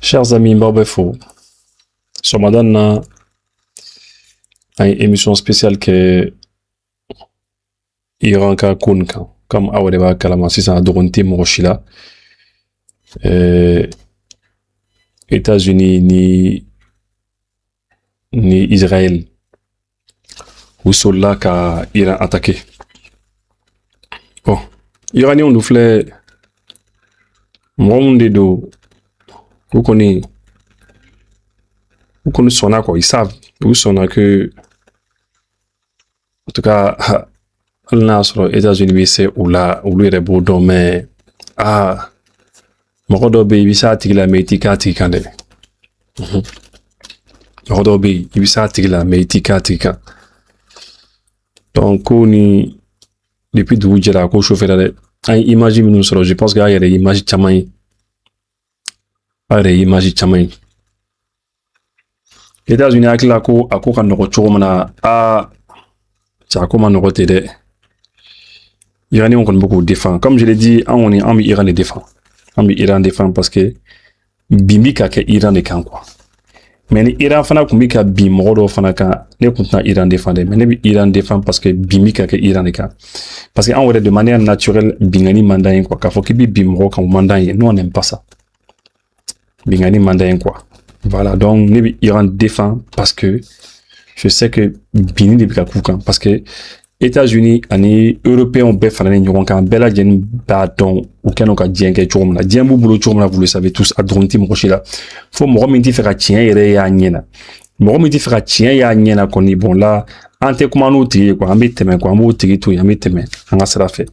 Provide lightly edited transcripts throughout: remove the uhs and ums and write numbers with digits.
Chers amis, Mbabefo, ce matin, une émission spéciale que Iran ka kunka, comme Awadeba Kalama, si c'est un Doronti Moroshila, États-Unis ni Israël, où sont là qu'a Iran attaqué. Bon, Iranien on nous fait, moi on dit vous connaissez son quoi, ils savent, où sont que, en tout cas, là sur les États-Unis c'est où là où lui est beau mais Morodobe ibisa tigla meitika tikande. Morodobe ibisa tigla meitika tika. Donc on depuis d'où j'ai la co chauffer là, imagine nous sur, je pense qu'il y a des images chamay. Des images chamay. Les États-Unis avec la co à quoi qu'on retourne ça comment nous retirer. Iranien on connaît beaucoup défend. Comme je l'ai dit, on est en Iran les défend. Iran défend parce que bimbi ka ke Iran de kan quoi. Mais ni Iran fana kumbi ka bim modo fana ka ne kunta Iran défendre mais ne Iran défend parce que bimbi ka ke Iran de kan. Parce que en vrai de manière naturelle bingani mandayen quoi. Ka faut que bim modo kan mandayen. Nous on n'aime pas ça. Bingani mandayen quoi. Voilà donc ne Iran défend parce que je sais que bini de ka kukan parce que États-Unis ani Européens bɛɛ fana ni ɲɔgɔn kan bɛɛ lajɛlen b'a dɔn u kɛnɛ ka diɲɛ kɛ cogo min na diɲɛ b'u bolo cogo min na vous le savez tous a dɔrɔn ti mɔgɔ si la fo mɔgɔ min t'i fɛ ka tiɲɛ yɛrɛ y'a ɲɛ na mɔgɔ min t'i fɛ ka tiɲɛ y'a ɲɛ na kɔni bon là an tɛ kuma n'o tigi ye quoi an bɛ tɛmɛ quoi an b'o tigi to yen an bɛ tɛmɛ an ka sira fɛ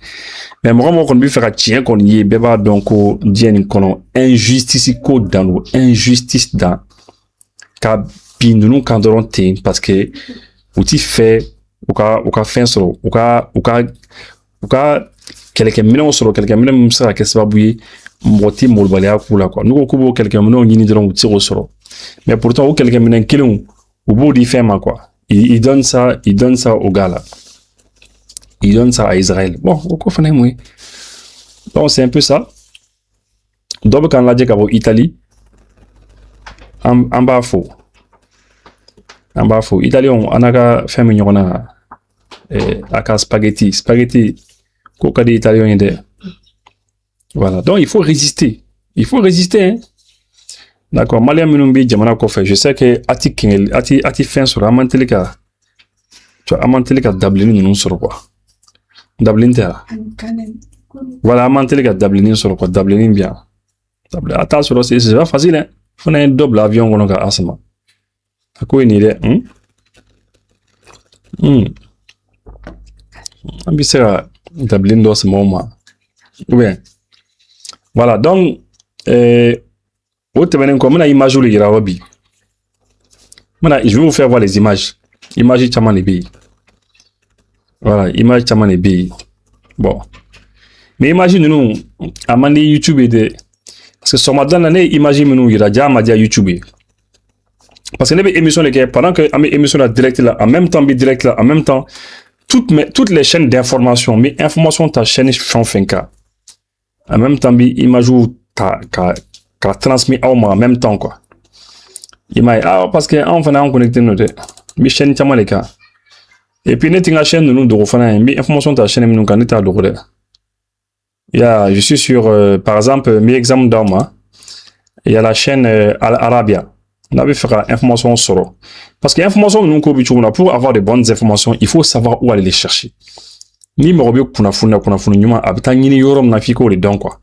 mais mɔgɔ mɔgɔ kɔni bɛ fɛ ka tiɲɛ kɔni ye bɛɛ b'a dɔn ko diɲɛ nin kɔnɔ injustice ko dan don injustice dan ka bin ninnu kan dɔrɔn ten parce que u ti fɛ u ka fɛn sɔrɔ u ka kɛlɛkɛminɛnw sɔrɔ kɛlɛkɛminɛn min bɛ se ka kɛ sababu ye mɔgɔ tɛ malobaliya k'u la quoi n'u ko k'u b'o kɛlɛkɛminɛnw ɲini dɔrɔn u tɛ se k'o sɔrɔ mais pourtant o kɛlɛkɛminɛn kelenw u b'o di fɛn ma quoi ils donnent ça au gars là ils donnent ça à Israël bon o ko fana ye mun ye donc c'est un peu ça dɔ bɛ k'an lajɛ ka bɔ Italie an b'a fo Italie on a ka fɛn min ɲɔgɔn na a ka spaghetti ko ka di italien ye dɛ voilà donc il faut résister hein d'accord malien minnu bɛ jamana kɔfɛ je sais que a ti fɛn sɔrɔ an man teli ka dabileni ninnu sɔrɔ quoi dabileni tɛ voilà an man teli ka dabileni sɔrɔ quoi dabileni bi yan a t'a sɔrɔ c'est pas facile hein fana ye dɔ bila avion kɔnɔ ka asama a ko ye nin dɛ an bɛ se ka dabileni dɔ sama o ma ou bien voilà donc o tɛmɛnen kɔ n bɛna image de yira aw bi je vais vous faire voir les images caman de bɛ yen voilà image caman de bɛ yen bon mais image ninnu a man di YouTube ye dɛ parce que sɔgɔmada la ne ye image minnu yira ja ma diya YouTube ye parce que ne bɛ émission de kɛ pendant que an bɛ émission la direct là en même temps n bɛ direct là en même temps toutes les chaînes d'information mais information ta chaîne fɛn o fɛn kan en même temps n bɛ image ka transmis aw ma en même temps quoi i m'a ye parce que anw fana an connecté no dɛ n bɛ chaîne caman de kan et puis ne tɛ n ka chaîne ninnu dogo fana ye n bɛ information ta chaîne minnu kan ne t'a dogo dɛ je suis sur par exemple n bɛ exemple d'aw ma il y a la chaîne Al Arabia n'a pas fait information sɔrɔ parce que information ninnu ko bi cogo min na pour avoir de bonnes informations il faut savoir où aller les chercher ni mɔgɔ bɛ kunnafoni ɲuman a bɛ taa ɲini yɔrɔ min na f'i k'o de dɔn quoi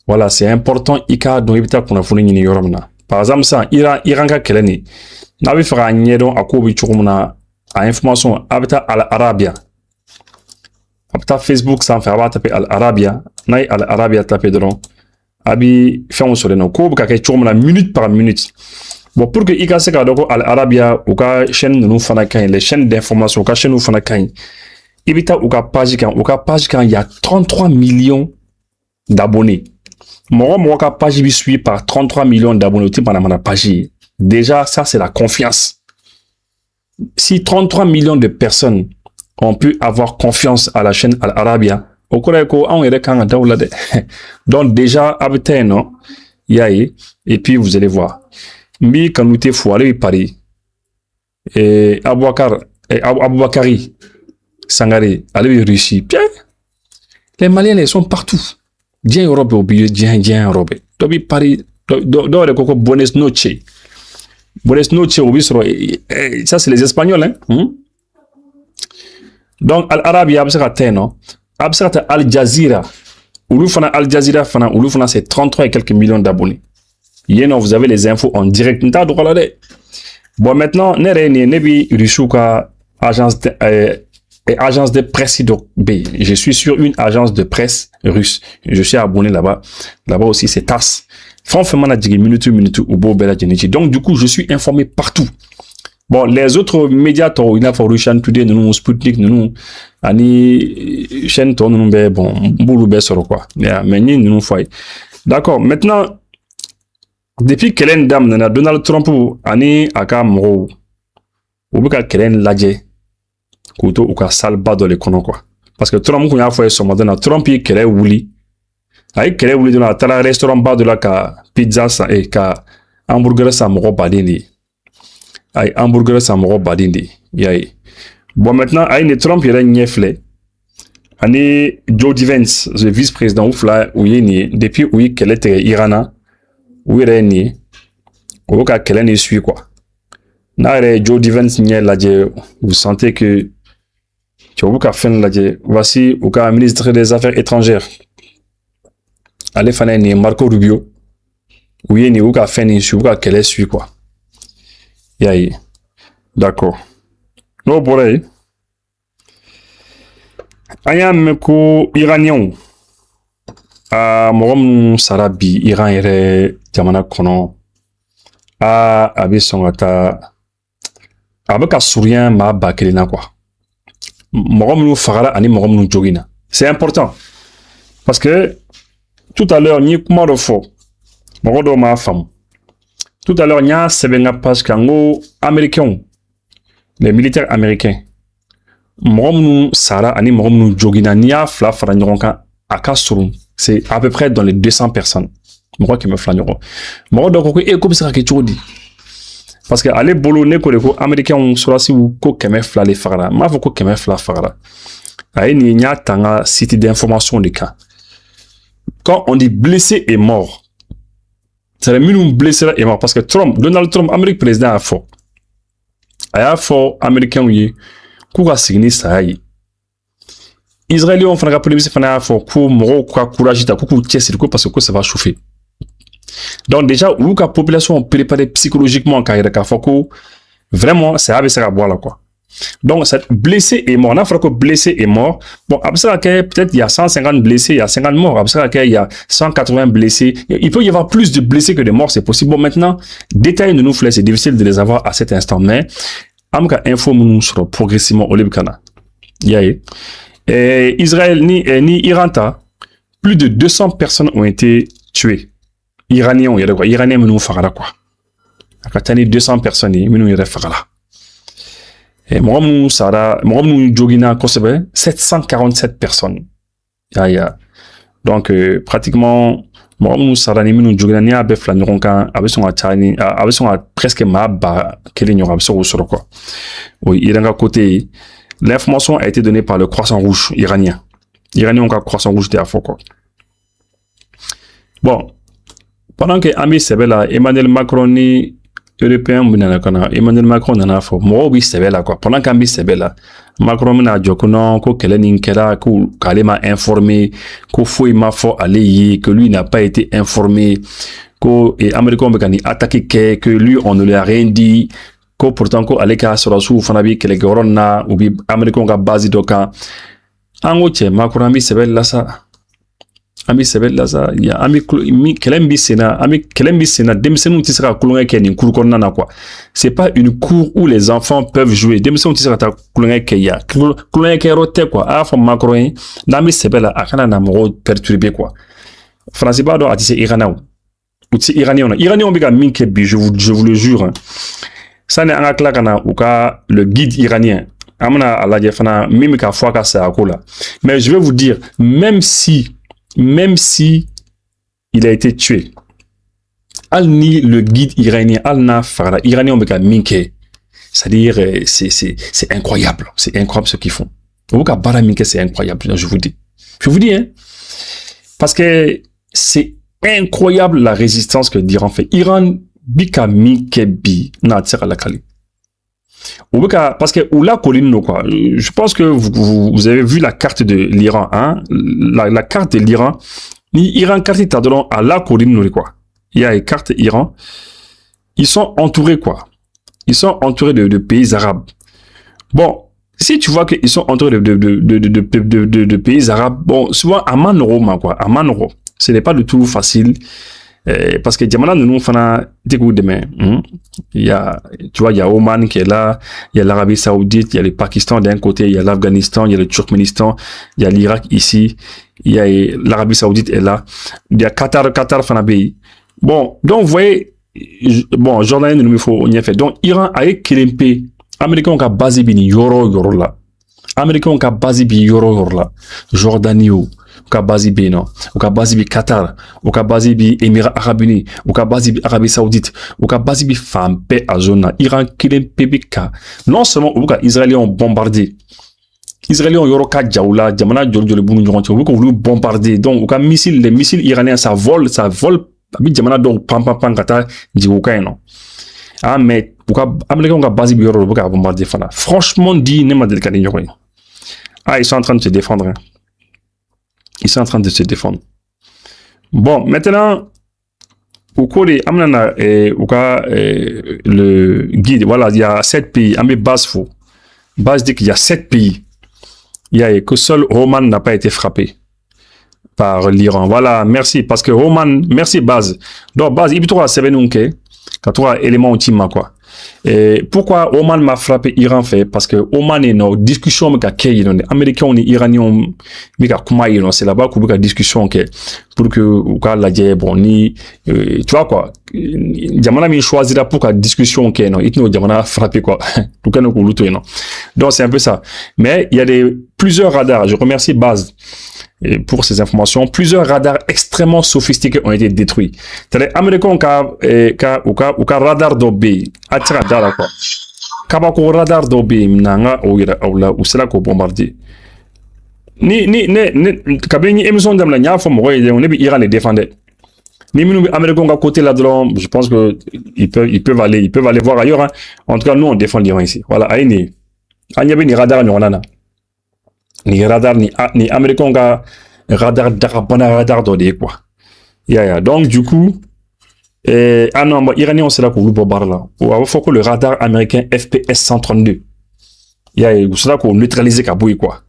voilà c'est important i k'a dɔn i bɛ taa kunnafoni ɲini yɔrɔ min na par exemple sisan Iran ka kɛlɛ nin n'a bɛ fɛ k'a ɲɛdɔn a ko bi cogo min na a information a bɛ taa Al Arabia a bɛ taa Facebook sanfɛ a b'a taper Al Arabia n'a ye Al Arabia taper dɔrɔn a bɛ fɛnw sɔrɔ yen nɔ ko bɛ ka kɛ cogo min na minute par minute bon pour que i ka se k'a dɔn ko Al Arabia u ka chaîne ninnu fana ka ɲi les chaînes d'information u ka chaîne fana ka ɲi i bɛ taa u ka page kan il y a 33 millions d'abonnés mɔgɔ ka page bi suivi par 33 millions d'abonnés o tɛ manamana page ye déjà ça c'est la confiance si 33 millions de personnes on peut avoir confiance à la chaîne Al Arabia o kɔrɔ ye ko anw yɛrɛ kan ka daw la dɛ donc déjà a bɛ taa yen nɔ Yaye. Et puis, vous allez voir. Mbi Kanouté Fouale, Paris. Et Aboubakari Sangaré, allez, Russie. Bien. Les Maliens, ils sont partout. Dien Europe au milieu, Dien Europe. Tobi Paris, dans le coco Buenos Noches. Buenos Noches, ça c'est les Espagnols, hein. Donc, Al-Arabi, non? Al Jazeera. Al Jazeera, c'est 33 et quelques millions d'abonnés. Vous avez les infos en direct. Bon, maintenant, Nebi Rushuka, agence de presse. Je suis sur une agence de presse russe. Je suis abonné là-bas. Là-bas aussi, c'est TASS. Franchement, donc, du coup, je suis informé partout. Bon, les autres médias, il y a Rushan Today, nous, Sputnik, nous, Ani, chaîne, nous, bon, Bouloubé, quoi. Mais nous, foy. D'accord. Maintenant, depuis Kellen Dam, Donald Trump, Ani, Aka, Mro, ou bien Kellen Ladje, Kouto, ou ka salba dans les conons, quoi. Parce que Trump, qu'on a fait son modèle, Trump, il Kellen Wouli. Aïe, Kellen Wouli, dans la restaurant bas de la ka pizza, et ka hamburger, sa Mro Badini. Aïe, hamburger, sa Mro Badini. Yaï. Bon, maintenant, aïe, Trump, il a une niefle. Ani, Joe Vance, le vice-président, oufla, où il est depuis où il était Irana. Où il est né, où il est suivi quoi. N'a Joe Vance n'y est là, vous sentez que tu as fait là, voici où le ministre des Affaires étrangères. Allez faire Marco Rubio, où il est né, où il a fait où il est suivi quoi. Yaï, d'accord. Non pour elle. Ayam ko iranien. Morom Sarabi, Iran ere jamana kono. Abe songata. Abe ka sourien ma bakelina quoi. Morom nou fagala ani morom nou jogina. C'est important. Parce que tout à l'heure, ni kuma de fo. Morom ma femme. Tout à l'heure, n'y a sebenga page kango américain. Les militaires américains. Morom nou sara ani morom nou jogina niya fla faranyoronka aka surun. C'est à peu près dans les 200 personnes. Je crois qu'ils me flanneront. Moi, donc, comme ça, parce que aller bologner, les Américains ont sur la si ou quoi qu'elle me flalle fara. Ma faut qu'elle me flalle fara. Aïe, n'y a tanga site d'information des cas. Quand on dit blessé et mort, c'est le minimum blessé et mort. Parce que Trump, Donald Trump, Amérique président a fort. A fort, Américain, oui, quoi signer ça aïe. Israéliens ont fait un polémique, c'est un fort pour moro quoi courage ta coucou tiers c'est parce que ça va chauffer. Donc déjà où la population préparée psychologiquement quand il y a fort vraiment c'est avec ça à boire là quoi. Donc cette blessé est mort, on a fait que blessé est mort. Bon après ça peut-être il y a 150 blessés, il y a 50 morts, après ça il y a 180 blessés. Il peut y avoir plus de blessés que de morts, c'est possible. Bon maintenant détails de nos flèches, c'est difficile de les avoir à cet instant mais amka info nous sera progressivement au Libkana. Yaye. Israël ni Iran, plus de 200 personnes ont été tuées. Iraniens, il y a quoi? Iraniens, nous fera quoi? À 200 personnes, nous y fera. Et moi, nous jogina, 747 personnes. Donc, pratiquement, moi, nous sara ni nous jogina, avec flanneronka, avec son atchani, avec son presque maba, qu'elle n'y aura sur quoi. Oui, il y a un côté. L'information a été donnée par le Croissant Rouge iranien. Iranien ont un Croissant Rouge de quoi. Bon, pendant que Ami Sebela, Emmanuel Macron ni européen, Emmanuel Macron n'en a fait. Moi, oui, Sebela quoi. Pendant qu'Ami Sebela, Macron n'a dit que non, que Kelenin Kera, qu'elle m'a informé, qu'au fouille m'a fait aller, que lui n'a pas été informé, que Américain m'a attaqué, que lui on ne lui a rien dit. Ko pourtant ko aleka surasu fana bi kele goronna ou bi amerikon ka base doka ango che makura mi sebel la sa ya ami kelembi sena demsenu tisaka kulunga ke ni cour konna quoi. C'est pas une cour où les enfants peuvent jouer. Demsenu tisaka ta kulunga ke ya kulunga ke rote quoi. A fa makroin na mi sebela akana na mo perturbé quoi. France ba do atise iranao ou ti iranien bi ka minke bi je vous le jure. Hein. Ça n'est en claquant ou cas le guide iranien. Amana ala jefana mimika fwaka sa akola. Mais je vais vous dire, même si il a été tué, Al-Ni, le guide iranien, Al-Na Farada, iranien, Minke. C'est-à-dire, c'est incroyable. C'est incroyable ce qu'ils font. Bara Minke, c'est incroyable, je vous dis. Je vous dis, hein. Parce que c'est incroyable la résistance que l'Iran fait. Iran, Bika Minke Bi, na tira la Kali. Parce que Oula Colline, quoi. Je pense que vous avez vu la carte de l'Iran, hein. La carte de l'Iran. Iran carte tadron à la Colline, quoi. Il y a une carte Iran. Ils sont entourés, quoi. Ils sont entourés de pays arabes. Bon, si tu vois qu'ils sont entourés de pays arabes, bon, souvent à Manoro, quoi. À Manoro. Ce n'est pas du tout facile. Parce que Diamana nous fana dégoût demain. Il y a, tu vois, il y a Oman qui est là, il y a l'Arabie Saoudite, il y a le Pakistan d'un côté, il y a l'Afghanistan, il y a le Turkménistan, il y a l'Irak ici, il y a l'Arabie Saoudite est là, il y a Qatar fana pays. Bon, donc vous voyez, bon, Jordan nous faut on y a fait. Donc Iran a éclipé Américain qui a basé bini yoro là. Américain qui a basé bini yoro là. Jordanie ou ka basi bi non ou ka basi bi Qatar ou ka basi bi Émirats Arabes Unis ou ka basi bi Arabie Saoudite ou ka basi bi fampe a zona Iran kilen pebika non seulement ou ka Israéliens ont bombardé Israéliens ont yoro ka jaoula jamana jol bunu ñoxon ci ou ko voulu bombarder donc ou ka les missiles iraniens ça vole bi jamana donc pam kata jigo kay non ah mais ou ka américain ka basi bi yoro ka bombarder fana franchement dit ne ma del kadi ñoxoy ah ils sont en train de se défendre hein. Ils sont en train de se défendre. Bon, maintenant, au cours des Amnana et le guide, voilà, il y a 7 pays. Amé base faux. Base dit qu'il y a 7 pays. Il y a que seul Oman n'a pas été frappé par l'Iran. Voilà, merci. Parce que Oman, merci base. Donc, base, il y a 7 quand tu as élément ultime, quoi. Et pourquoi Oman m'a frappé Iran fait parce que Oman est nos discussions avec les Américains et Iraniens c'est là-bas qu'on a discussion pour que la bon ni tu vois quoi Diamana mi choisira pour que discussion non il nous Diamana frappé quoi pour que nous non donc c'est un peu ça mais il y a plusieurs radars je remercie Baz et pour ces informations, plusieurs radars extrêmement sophistiqués ont été détruits. C'est-à-dire, Américains ont radar d'obé, attira dara quoi. Kabako radar d'obé, nanga ou c'est là qu'on bombardé. Kabini émission d'amla nya fo mo on est Iran les défendait. Ni nous Américains à côté là-dedans, je pense que ils peuvent aller voir ailleurs hein. En tout cas, nous on défend l'Iran ici. Voilà, aïni. Anyabi ni radar ni onana. Ni radar ni américain ga radar radar d'odé quoi donc du coup non iranien c'est là qu'on bombarde là il faut que le radar américain FPS 132 c'est là qu'on neutralise Kaboui quoi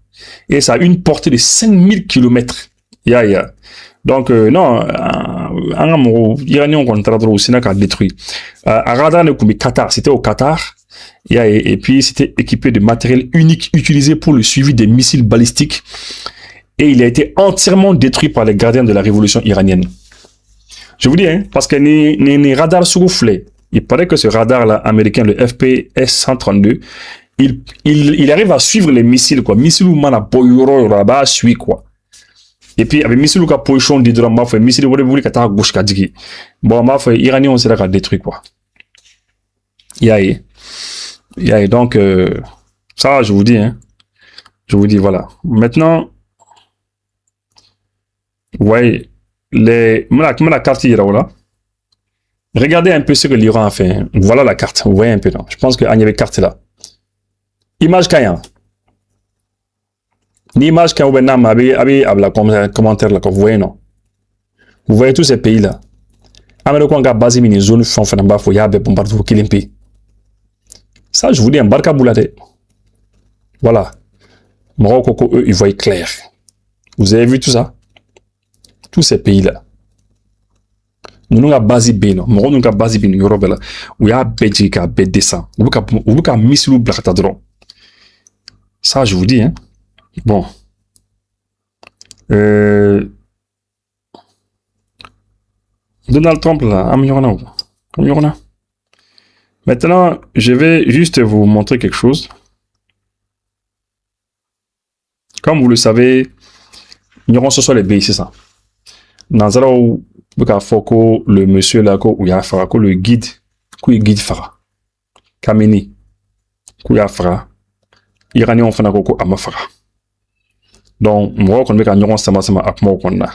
et ça a une portée de 5000 km donc non iranien contre aussi n'a qu'à détruire un radar ne comme Qatar c'était au Qatar et puis c'était équipé de matériel unique utilisé pour le suivi des missiles balistiques et il a été entièrement détruit par les gardiens de la révolution iranienne. Je vous dis, hein, parce que les radars soufflés, il paraît que ce radar-là américain, le FPS 132, il arrive à suivre les missiles, quoi. Missiles ou mana boyoro là-bas suit, quoi. Et puis, avec missiles ou ka position d'hydroma, fait missiles ou voulez kata gauche kadigi. Bon, ma fait iranien, on s'est là détruit, quoi. Donc, ça, je vous dis, hein. Je vous dis, voilà. Maintenant, vous voyez, la carte hier, là. Regardez un peu ce que l'Iran a fait. Voilà la carte. Vous voyez un peu, non? Je pense qu'il y avait carte là. Image Kayan. L'image Kayan, vous voyez, la commentaire là, vous voyez, non? Vous voyez tous ces pays là. Américain a basé une zone, il y a des bombardements qui l'impi. Ça, je vous dis, un barca boulade. Voilà. Morocco, eux, ils voient clair. Vous avez vu tout ça? Tous ces pays-là. Nous avons basé bien, nous avons basé bien, Europe là, où il y a Belgique, descend, où il y a missile blacktadron. Ça, je vous dis, hein. Bon. Donald Trump là, améliorona. Maintenant, je vais juste vous montrer quelque chose. Comme vous le savez, nous avons ce soir les pays, c'est ça. Nazarao Buka foko le monsieur là ko ou ya fara ko le guide guide fara kameni ko ya fara iranien fana ko ama fara donc moi kon beka ñogon sama akmo kon na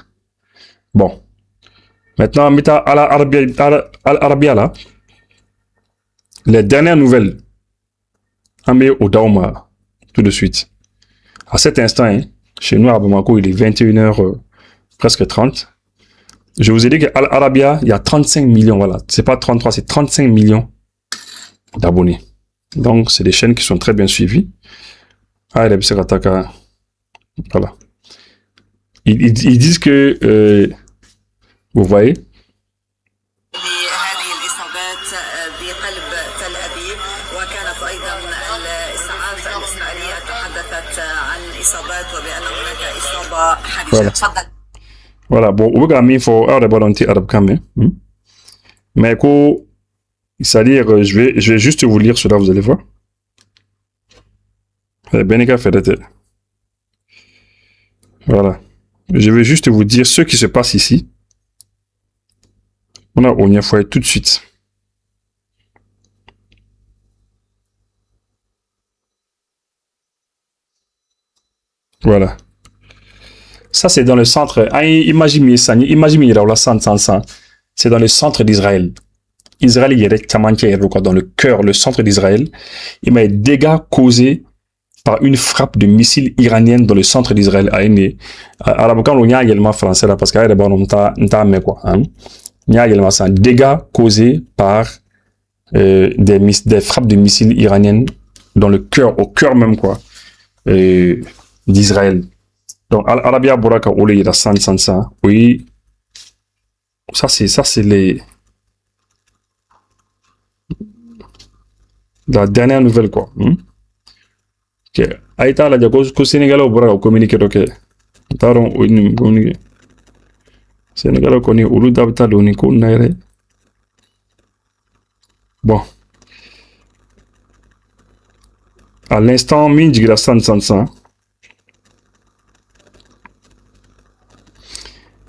bon maintenant mita al arabia là les dernières nouvelles amé au Dauma tout de suite à cet instant hein, chez nous à Bamako il est 21h presque 30. Je vous ai dit qu'Al Arabia, il y a 35 millions, voilà. C'est pas 33, c'est 35 millions d'abonnés. Donc, c'est des chaînes qui sont très bien suivies. Ah, il y a voilà. Ils disent que, vous voyez, voilà. Voilà, bon, on va faut arabe quand même. Mais c'est-à-dire, je vais juste vous lire cela, vous allez voir. Voilà. Je vais juste vous dire ce qui se passe ici. On a fois tout de suite. Voilà. Ça, c'est dans le centre. Imaginez ça. Imaginez ça. C'est dans le centre d'Israël. Israël, il y a dans le cœur, le centre d'Israël. Il y a des dégâts causés par une frappe de missiles iranienne dans le centre d'Israël. Arabe, quand on y a également français là, parce qu'il y a des bonhommes, il y a également ça. Dégâts causés par des frappes de missiles iraniennes dans le cœur, au cœur même, quoi, d'Israël. Donc, Arabia Boraka Ole il a ça. Oui. Ça, c'est la dernière nouvelle, quoi. Ok. Aïta, la diago, Sénégal, au Boraka, communiqué, ok. Taron, oui, communiqué. Sénégal, on connaît, Oulu Dabta, l'Onico, Naire. Bon. À l'instant, Minj, il a ça.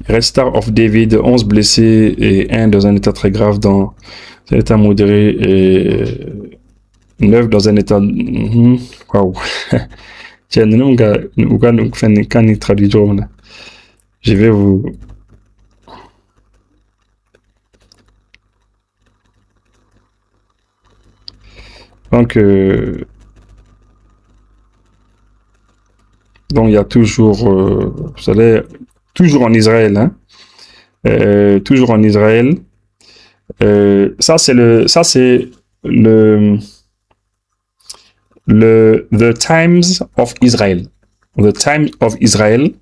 Restart of David, 11 blessés et 1 dans un état très grave dans un état modéré et 9 dans un état... Waouh. Je vais vous... Donc, il y a toujours... vous savez... Toujours en Israël, hein. Toujours en Israël. Ça c'est le The Times of Israel. The Times of Israel.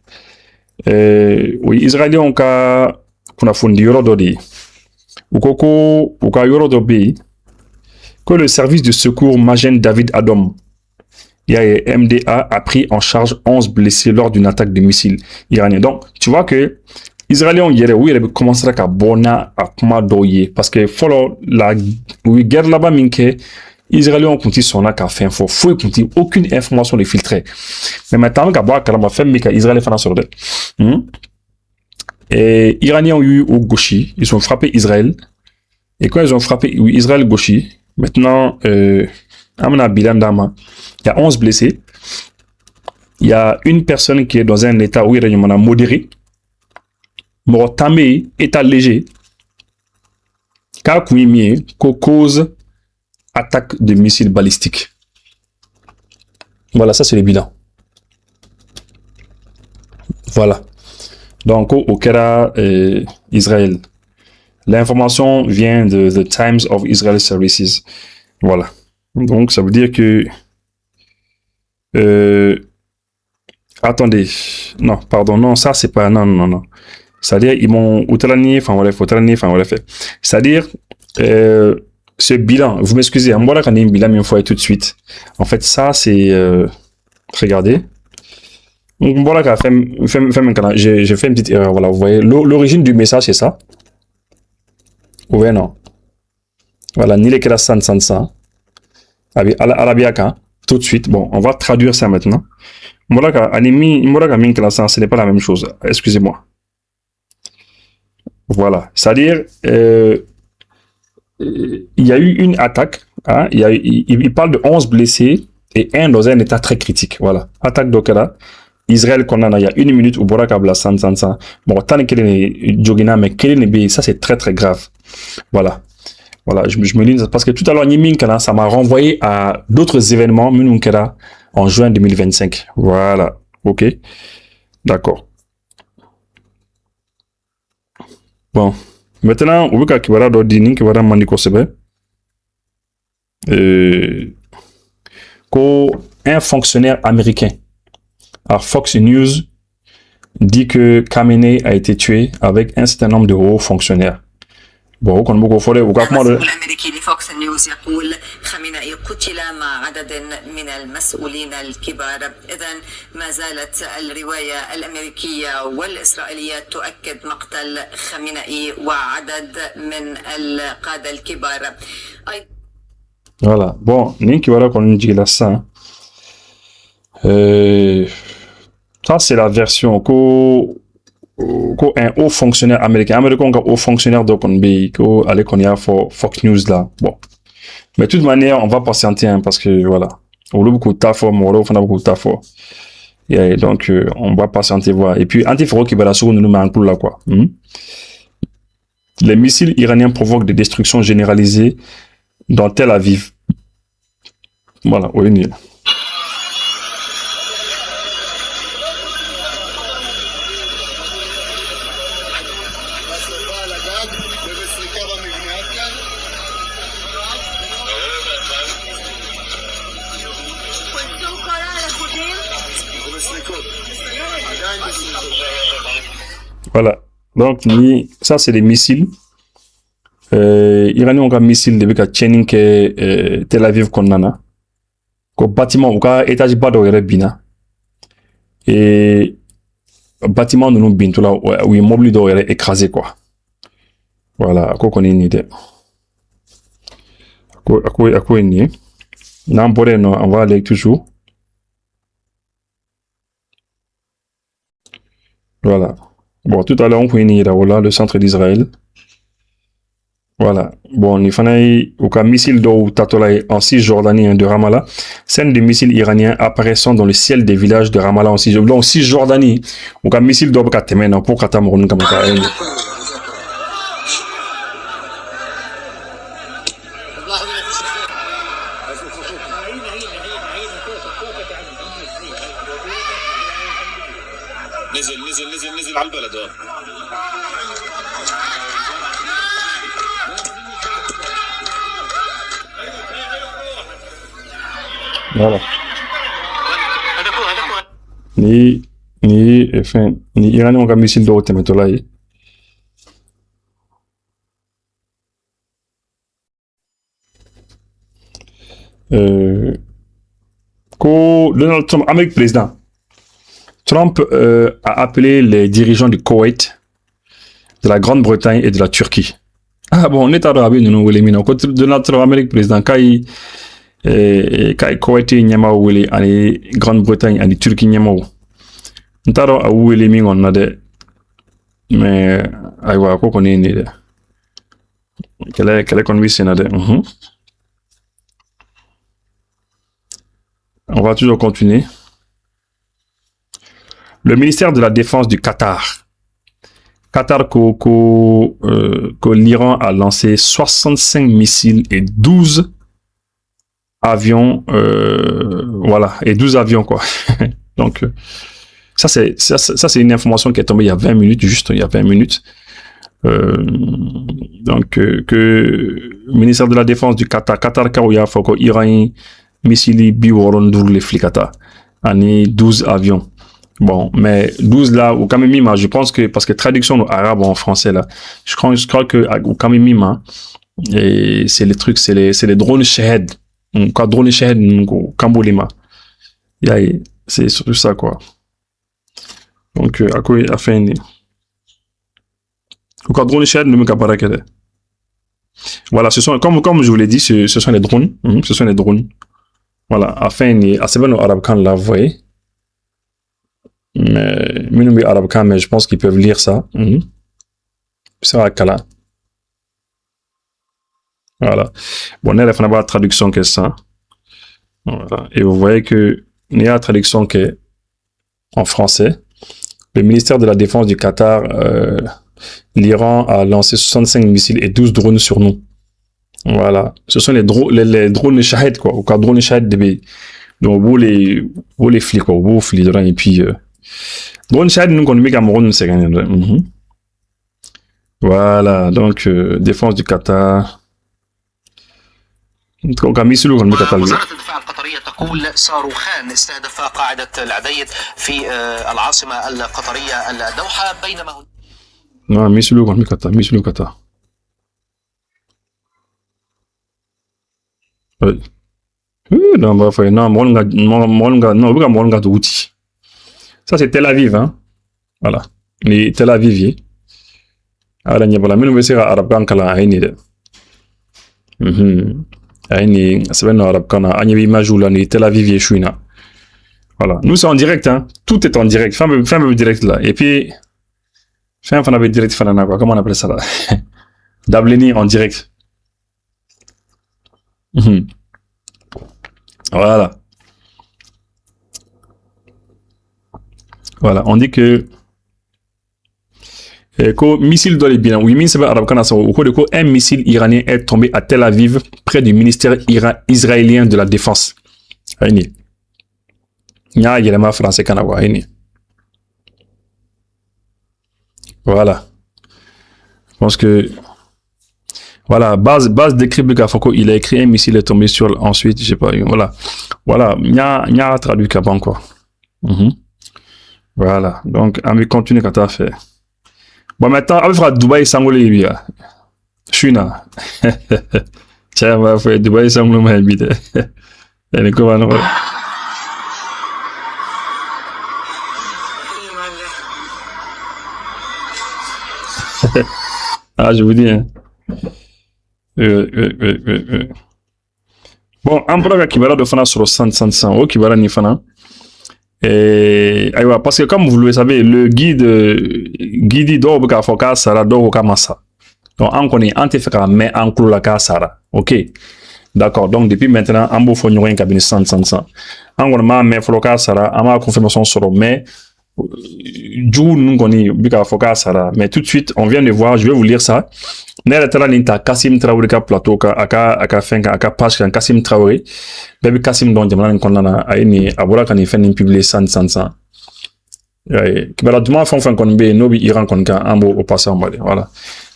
Oui, Israéliens ont qu'on a fondé Yorododi. Ou ka Yorodobi. Que le service de secours Magen David Adom. MDA a pris en charge 11 blessés lors d'une attaque de missiles iraniens. Donc, tu vois que Israéliens, il commencera à bona à Kumadoye parce que follow la guerre là-bas, minke Israéliens ont continué son acte à faire faut aucune information les filtrer. Mais maintenant, quand fait Israël fait sur et Iraniens ont eu au gauchi, ils ont frappé Israël. Et quand ils ont frappé Israël gauchi, maintenant, Amna Bilan Dama, il y a 11 blessés. Il y a une personne qui est dans un état où il y a modéré. Mort tamé, état léger. Car cause attaque de missiles balistiques. Voilà, ça c'est le bilan. Voilà. Donc, au Kera, Israël. L'information vient de The Times of Israel Services. Voilà. Donc, ça veut dire que... attendez. Non, pardon. Non, ça, c'est pas... Non. C'est-à-dire, ils m'ont... C'est-à-dire, ce bilan... Vous m'excusez, moi, là, quand il y a un bilan, il faut aller tout de suite. En fait, ça, c'est... regardez. Voilà, j'ai fait une petite erreur. Voilà, vous voyez. L'origine du message, c'est ça. Oui, non. Voilà, Nilekela Sansa. Avec Arabiaka, tout de suite. Bon, on va traduire ça maintenant. Molaka, Animi, Molaka Minkela, ce n'est pas la même chose. Excusez-moi. Voilà. C'est-à-dire, il y a eu une attaque. Hein, il parle de 11 blessés et un dans un état très critique. Voilà. Attaque d'Okera. Israël qu'on a, il y a une minute où Borak Abla San. Bon, tant qu'il est Jogina, mais ça c'est très très grave. Voilà. Voilà, je me lis parce que tout à l'heure, ça m'a renvoyé à d'autres événements, en juin 2025. Voilà. OK. D'accord. Bon. Maintenant, on veut qu'Akibara Dodini, Kibara Mandiko Sebe. Un fonctionnaire américain à Fox News dit que Khamenei a été tué avec un certain nombre de hauts fonctionnaires. Bon, on beaucoup فوري وكاكما الأمريكي لفوكس نيوز يقول خامنئي قتل مع عدد من المسؤولين الكبار. إذن ما زالت الرواية الأمريكية والإسرائيلية تؤكد مقتل خامنئي وعدد من القادة الكبار. Voilà. Bon, Ninki voilà qu'on dit là ça. Ça c'est la version un haut fonctionnaire américain un haut fonctionnaire donc on be ko aller qu'on y a pour Fox News là. Bon. Mais de toute manière, on va patienter hein, parce que voilà. On a beaucoup de taf, on a beaucoup de taf. Et donc on va patienter voir. Et puis anti-foro qui va la sur nous met un coup là quoi. Les missiles iraniens provoquent des destructions généralisées dans Tel Aviv. Voilà, oui. Voilà. Donc, ça, c'est des missiles. Iraniens ont un missile depuis qu'à Chenin que Tel Aviv Konnana. Qu'au bâtiment, au cas étage bas de Bina. Et bâtiment de nous bintou là, où immeuble d'or écrasé, quoi. Voilà, à quoi qu'on ait une idée. À quoi une idée. On va aller toujours. Voilà. Bon, tout à l'heure, on peut y voilà, le centre d'Israël. Voilà. Bon, il fallait aucun missile d'eau Tatolay en Cisjordanie de Ramallah. Scènes de missiles iraniens apparaissant dans le ciel des villages de Ramallah en Cisjordanie. Donc, Cisjordanie, aucun missile d'eau Katemen pour Katamroun comme ça. نزل على البلد. Voilà. Ni Iran ont un missile de haute méthode là. Donald Trump, Amérique président. Trump a appelé les dirigeants du Koweït, de la Grande-Bretagne et de la Turquie. Ah bon, on est à Arabie, nous nous éliminons. Donald Trump, Amérique président, quand Koweït nyama wele ani Grande-Bretagne ani Turquie nyama wo ntaro a wele mi on na de mais aywa ko ko ni de kele kon wi sena de on va toujours continuer. Le ministère de la Défense du Qatar que l'Iran a lancé 65 missiles et 12 avions, voilà, et 12 avions, quoi. Donc, ça, c'est une information qui est tombée il y a 20 minutes, juste il y a 20 minutes. Donc, que le ministère de la Défense du Qatar, Kaouya, Foko, Iran, Missili, Biworon, Dougle, Flikata, année 12 avions. Bon, mais 12 là, au Kamimima, je pense que, parce que traduction arabe en français là, je crois que au Kamimima, et c'est les trucs, c'est les drones Shahed. Quand drone Shahed, Kambolima. C'est surtout ça, quoi. Donc, à quoi il a fait une. Quand drone Shahed, ne me capara qu'elle. Voilà, ce sont, comme je vous l'ai dit, ce sont les drones. Ce sont les drones. Voilà, afin, à ce moment arabe quand la voyez. Mais, mais arabe quand, mais je pense qu'ils peuvent lire ça. C'est à Kala. Voilà. Bon, on a la traduction que ça. Voilà. Et vous voyez que il y a la traduction qui est en français. Le ministère de la Défense du Qatar, l'Iran a lancé 65 missiles et 12 drones sur nous. Voilà. Ce sont les drones Shahed, quoi. Ou drones Shahed DB. Donc, vous les flics, quoi. Vous flics dedans. Et puis, drone Shahed, nous, qu'on met Cameroun, c'est gagné. Voilà. Donc, défense du Qatar. وزارة الدفاع القطرية تقول صاروخان استهدف قاعدة العديد في العاصمة القطرية الدوحة بينما non missile contre Qatar oui non bah faut non Molga d'outil ça c'est Tel Aviv hein voilà les Tel Aviv ala nyabala minu besira arab kankala ayni de ayni seben arab kana anyabi majula ni Tel Aviv yeshuina voilà nous c'est en direct hein tout est en direct fin direct là et puis fin avait direct fanana quoi comment on appelle ça là Dableni en direct voilà on dit que missile dans les biens oui missile arabe kana ça au cours de quoi un missile iranien est tombé à Tel Aviv près du ministère israélien de la défense ayni nya yelema français kana wa ayni voilà je pense que voilà base d'écrit Foko il a écrit un missile est tombé sur ensuite je sais pas voilà nya traduit Kaban quoi voilà donc on va continuer quand tu as fait bon maintenant on va faire Dubaï Sangolé bien China tiens on va faire Dubaï Sangolé mais vite et comment non ah je vous dis hein bon en problème kibara de fana sur 100 au kibara ni fana et aywa parce que comme vous le savez le guide do ka foka sara do ka massa donc on connaît en fait ka mais en clou la ka sara OK d'accord donc depuis maintenant en beau fo nyoin cabinet 100 on connaît mais foka sara ama confirmation sur mais Djou nous connaît bika foka sara mais tout de suite on vient de voir je vais vous lire ça Nera tala ninta Kassim Traoré ka plateau ka aka fenka aka page kan Kassim Traoré bébé Kassim don jamana konnana ayni abura kan fen publier 100 kibara duma fon kon be no bi Iran kon ka ambo au passant voilà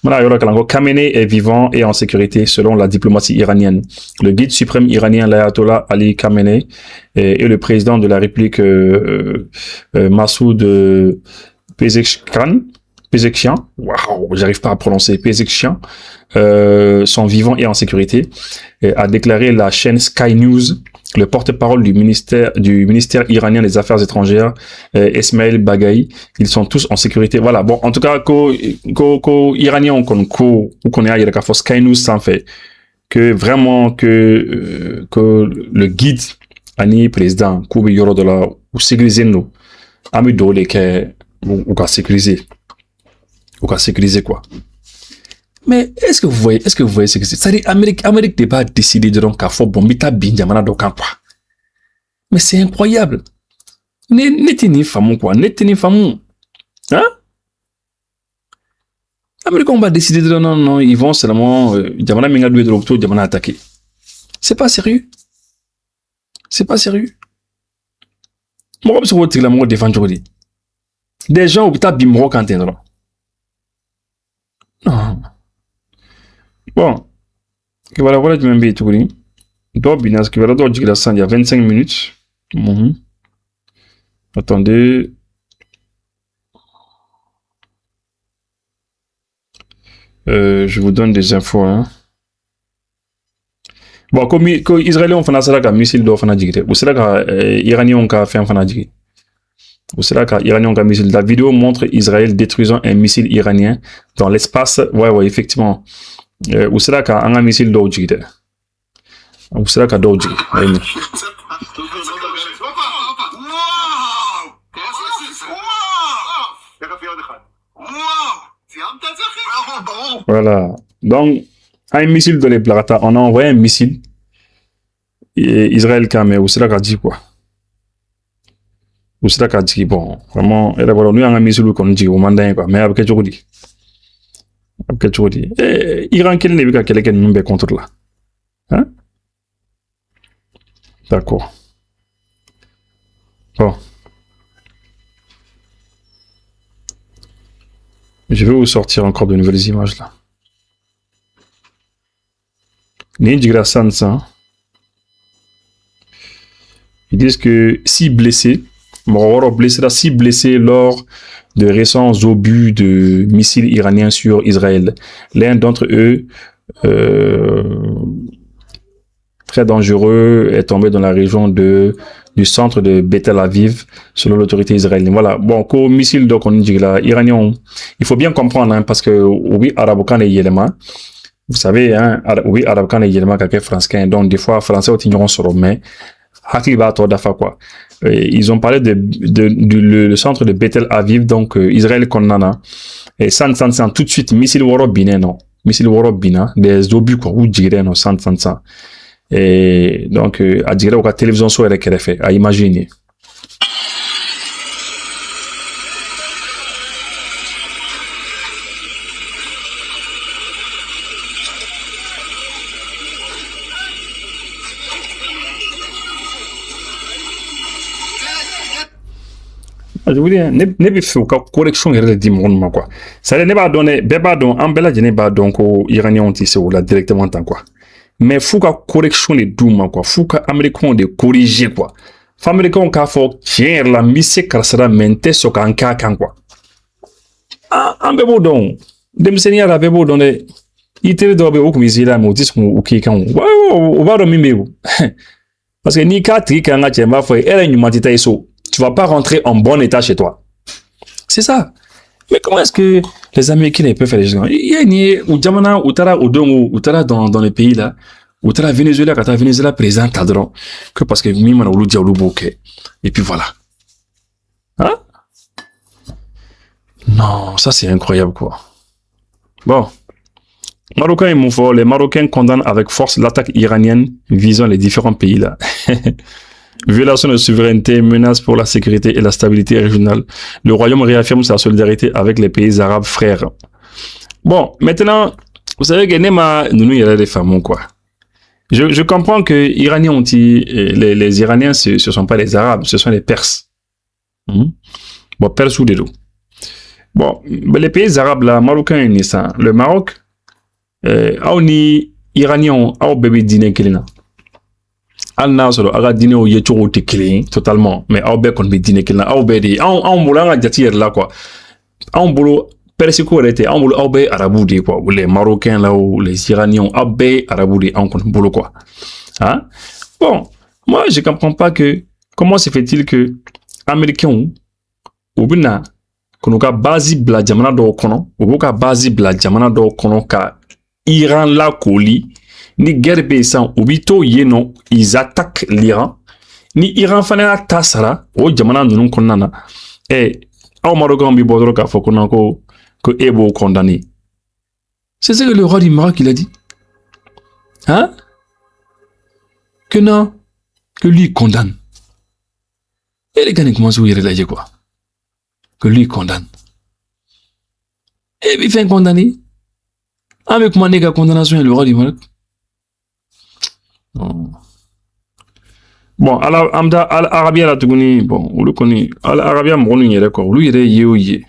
mana yoro kalango Khamenei est vivant et en sécurité selon la diplomatie iranienne le guide suprême iranien l'ayatollah Ali Khamenei et le président de la République Massoud Pezeshkian, waouh, j'arrive pas à prononcer Pezeshkian, sont vivants et en sécurité, a déclaré la chaîne Sky News, le porte-parole du ministère iranien des Affaires étrangères, Esmail Bagaï. Ils sont tous en sécurité. Voilà. Bon, en tout cas, iranien qu'on est à Sky News, ça en fait que vraiment que le guide ani président Koube Yorodola ou sécuriser nous, ami dole que ou sécuriser quoi. Mais est-ce que vous voyez ce que c'est? C'est-à-dire, Amérique n'est pas décidé de donc, à faire bombita binjamana donc quoi. Mais c'est incroyable. N'est-il fameux quoi? N'est-il fameux? Hein? Amérique, on va décider de non, ils vont seulement, jamana minga doué de l'octobre, jamana attaquer. C'est pas sérieux. Moi, je vais la mort défendre. Des gens, au putain, bimro quand t'es là. Non. Bon, voilà, tu m'aimes tout le temps. Binas, qui va là, il y a 25 minutes. Attendez. Je vous donne des infos. Hein. Bon, comme Israéliens ont fait un missile d'or, ou c'est là que Iraniens ont fait un fanadjik. Ou c'est là qu'Iranien ont un missile. La vidéo montre Israël détruisant un missile iranien dans l'espace. Ouais, effectivement. Ou c'est là qu'il y a un missile d'Ojigde. Ou c'est là qu'il y a d'Ojigde. Voilà. Donc, un missile de l'Eplata, on a envoyé un missile. Et Israël quand même, ou c'est là qu'a dit quoi. Ou c'est là qu'a dit, bon, vraiment, et d'abord, nous, on a un missile qu'on dit au mandat, quoi. Mais avec quelque chose dit. Avec quelque chose dit. Iran, quel n'est pas quelqu'un nous contre là. Hein? D'accord. Bon. Je vais vous sortir encore de nouvelles images là. Ninjigra Sansa. Ils disent que 6 blessés, si blessés lors de récents obus de missiles iraniens sur Israël. L'un d'entre eux, très dangereux, est tombé dans la région du centre de Beth Aviv, selon l'autorité israélienne. Voilà. Bon, qu'au missile, donc, on dit là, iranien, il faut bien comprendre, hein, parce que, oui, Arabokan et Yelema, vous savez, hein, oui, Arabokan et Yelema, quelqu'un français, donc, des fois, français, au tignon sur le mais, Hakiba Tordafa, quoi. Ils ont parlé le centre de Beth Aviv, donc, Israël Konnana, et sans, tout de suite, missile Waro Bina, non. Missile Waro Bina, des obus, quoi, ou Djigre, non, sans. Et donc, à dire que la télévision soit elle fait, à imaginer. Je vous dis, ne be fait aucune correction de dimon quoi. Ça ne va donner, beba don, ambela jene ba don ko iranien tissé ou là directement tant quoi. Mais faut que correction de douma quoi, faut que américain de corriger quoi. Américain ka fo tiens la mise karsara mente so kan ka kan quoi. Ah ambebo don. Dem seigneur la bebo don de itere do be o kumisi la mo dis mo o ki kan. O ba do mimbe. Parce que ni ka tri kan nga chemba fo ere nyuma tita so. Tu vas pas rentrer en bon état chez toi. C'est ça. Mais comment est-ce que les Américains peuvent faire les choses? Il y a ni ou Jamana ou Tara ou Dongo ou Tara dans les pays là, ou Tara Venezuela quand Venezuela présent cadran que parce que Mimana ou Ludia ou Luboke. Et puis voilà. Hein? Non, ça c'est incroyable quoi. Bon. Marocains et Moufo, les Marocains condamnent avec force l'attaque iranienne visant les différents pays là. Violation de souveraineté, menace pour la sécurité et la stabilité régionale. Le Royaume réaffirme sa solidarité avec les pays arabes frères. Bon, maintenant, vous savez que Nema, nous y a des femmes, quoi. Je comprends que Iraniens ont dit, les Iraniens, ce sont pas les Arabes, ce sont les Perses. Bon, Perses ou des deux. Bon, les pays arabes, là, Marocains, le Maroc, on y Iraniens, on bébé dîner kelina. Al nasoro aga dîner au yecho te clé totalement mais au be kon be dîner kelina au be di on boulanga jati là quoi on boulot persico était on boulot au be arabou di quoi les Marocains là ou les Iraniens au be arabou di on kon boulot quoi hein bon moi je comprends pas que comment se fait-il que américains ou bina konuka base bla jamana do kono ou ka base bla jamana do kono ka Iran la koli ni guerre paysan ubito yeno ils attaquent l'Iran ni Iran fana tasara o jamana nunu konnana au Marocain bi bodro ka fokona ko ebo condamné. C'est ce que le roi du Maroc il a dit. Hein? Que non, que lui condamne. Et les gars comment vous y relâcher quoi? Que lui condamne. Et puis fait condamner. Avec moi nègre condamnation le roi du Maroc. Bon, al Arabia la tuguni, bon, ou le koni, al Arabia m'onu yere quoi, ou yere ye.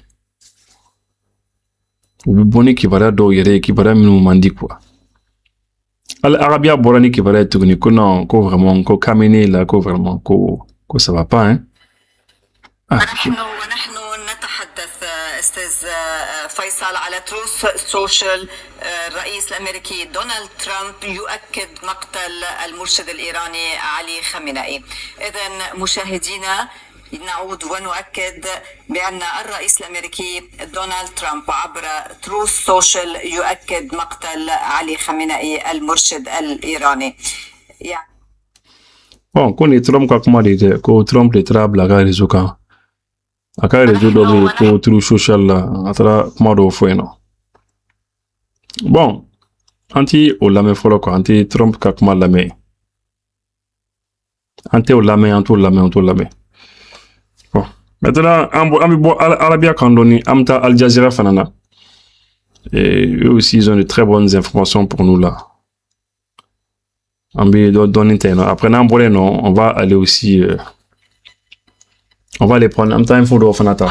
Ou bonne qui va do yere qui va minu mandi quoi. Al Arabia borani qui va tuguni, ko non, ko vraiment, ko kamene là, ko vraiment, ko ça va pas, hein. أستاذ فيصل على تروث سوشيال الرئيس الأمريكي دونالد ترامب يؤكد مقتل المرشد الإيراني علي خامنئي. إذن مشاهدينا نعود ونؤكد بأن الرئيس الأمريكي دونالد ترامب عبر تروث سوشيال يؤكد مقتل علي خامنئي المرشد الإيراني. Bon, qu'on est Trump comment dire, que Trump les trables la gare zuka. Aka réseau d'obé pour tout social là, atara comment do foué non. Bon, anti au lame folo quoi, anti Trump kakuma lame. Anti au lame, anto lame. Bon. Maintenant, on bon Arabia Kandoni, Amta Al Jazeera Fanana. Et eux aussi, ils ont de très bonnes informations pour nous là. Après, on va aller aussi. On va les prendre. Amta Info de Fanata.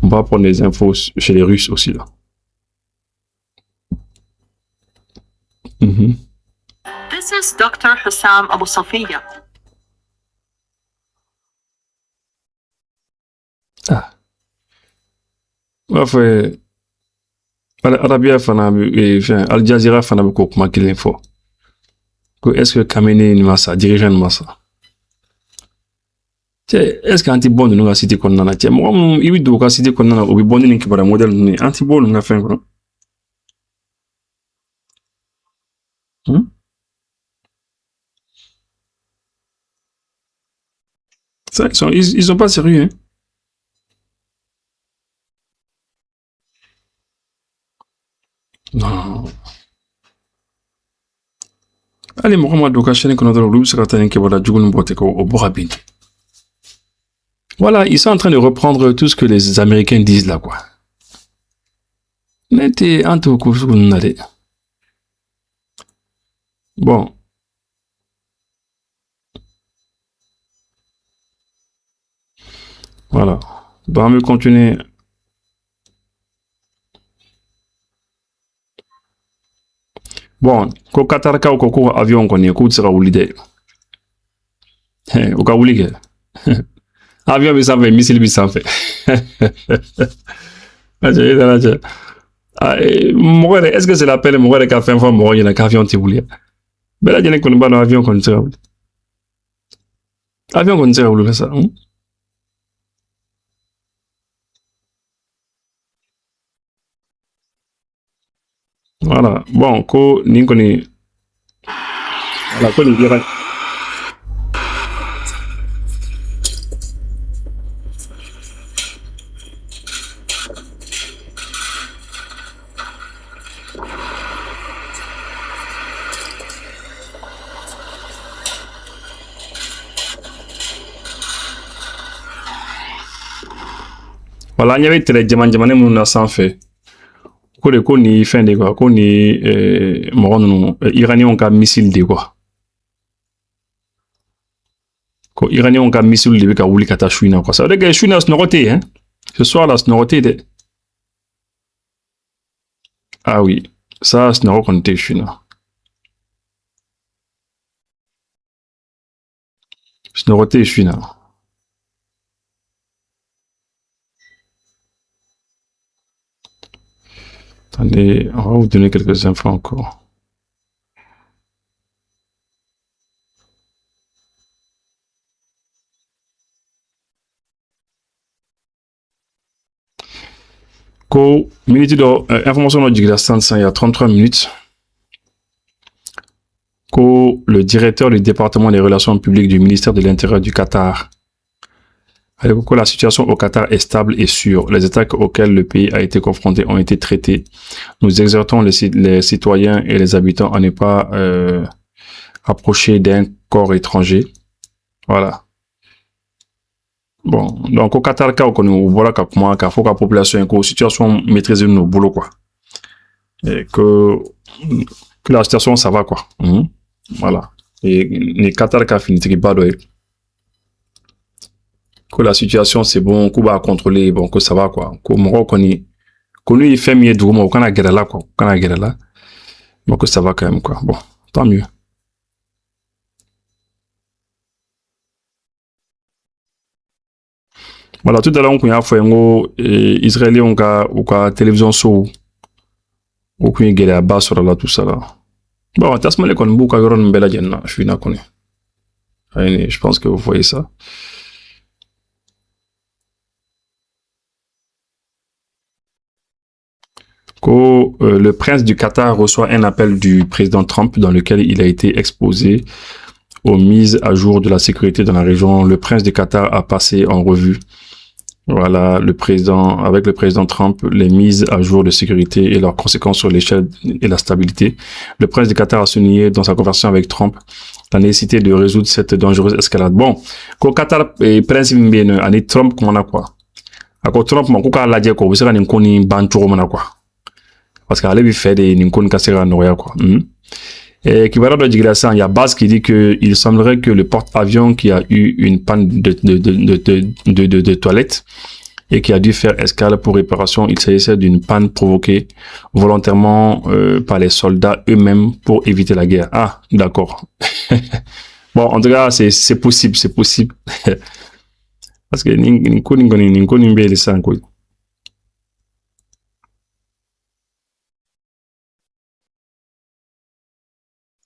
On va prendre les infos chez les Russes aussi là. This is Dr. Hussam Abu Safiya. Ah. Enfin, Arabia fana Al Jazeera fana ko kuma kelen fo. Ko est-ce que Khamenei ni masa dirigeant ni masa? Est-ce que anti bon nous nga cité konnana tie mo ibi do ka cité konnana obi bon ni kibara model ni anti bon nga fin ko. Ça, ils sont pas sérieux, hein? Non. Allez, moi, doka chene kono dro lubu sakatane ke wala jugun bote ko oborabin. Voilà, ils sont en train de reprendre tout ce que les Américains disent là, quoi. Mais t'es anto kusunale. Bon. Voilà. Donc, on va continuer. Bon, ko Qatar ka ko avion ko ne ko tsira wuli de. O ka wuli ke. Avion bi sanfɛ, missile bi sanfɛ. Mɔgɔ yɛrɛ, est-ce que c'est la peine mɔgɔ yɛrɛ ka fɛn fɔ mɔgɔ ɲɛna k'avion tɛ wuli? Bɛɛ lajɛlen kɔni b'a dɔn avion kɔni tɛ se ka wuli. Avion kɔni tɛ se ka wuli ka sa. Voilà. Bon, ko nin kɔni voilà ko nin dira. Voilà, il y avait très jamane mun na sanfɛ. Ko ni fɛn de quoi, ko ni mɔgɔ ninnu Iraniens ka missile de quoi. Ko Iraniens ka missile de bɛ ka wuli ka taa su in na quoi. Ça veut dire que su in na sunɔgɔ tɛ yen, hein? Ce soir là sunɔgɔ tɛ yen dɛ. Ah oui, ça sunɔgɔ kɔni tɛ su in na. Sunɔgɔ tɛ su in na. Attendez, on va vous donner quelques infos encore. Ko minute do information do jigila il y a 33 minutes. Ko le directeur du département des relations publiques du ministère de l'Intérieur du Qatar. Que la situation au Qatar est stable et sûre. Les attaques auxquelles le pays a été confronté ont été traitées. Nous exhortons les citoyens et les habitants à ne pas approcher d'un corps étranger. Voilà. Bon, donc au Qatar, voilà faut que la population ait une situation maîtrisée de nos boulots, quoi. Et que la situation, ça va, quoi. Voilà. Et les Qatar qui a fini de que la situation c'est bon, qu'on va contrôler, bon, que ça va quoi. Que mon connaît, que nous il fait mieux de moi, qu'on a guerre là quoi, qu'on a guerre là, bon que ça va quand même quoi. Bon, tant mieux. Voilà, tout à l'heure on a fait un Israélien on a télévision sur, on a guerre à bas sur là tout ça là. Bon, t'as ce moment qu'on beaucoup à une belle agenda, je suis d'accord. Je pense que vous voyez ça. Le prince du Qatar reçoit un appel du président Trump dans lequel il a été exposé aux mises à jour de la sécurité dans la région. Le prince du Qatar a passé en revue Voilà, avec le président Trump, les mises à jour de sécurité et leurs conséquences sur l'échelle et la stabilité. Le prince du Qatar a souligné dans sa conversation avec Trump la nécessité de résoudre cette dangereuse escalade. Bon, qu'au Qatar, prince bien, ani Trump, comment on a quoi? À quoi Trump, mon coucou à la diako, vous savez, qu'on y bantou, mon quoi? Parce qu'à l'avis fait des ninkon kassera noya quoi. Et qui va dans il y a base qui dit que il semblerait que le porte-avions qui a eu une panne de toilette et qui a dû faire escale pour réparation, il s'agissait d'une panne provoquée volontairement par les soldats eux-mêmes pour éviter la guerre. Ah, d'accord. Bon, en tout cas, c'est possible. Parce que ninko nimbe les sanko.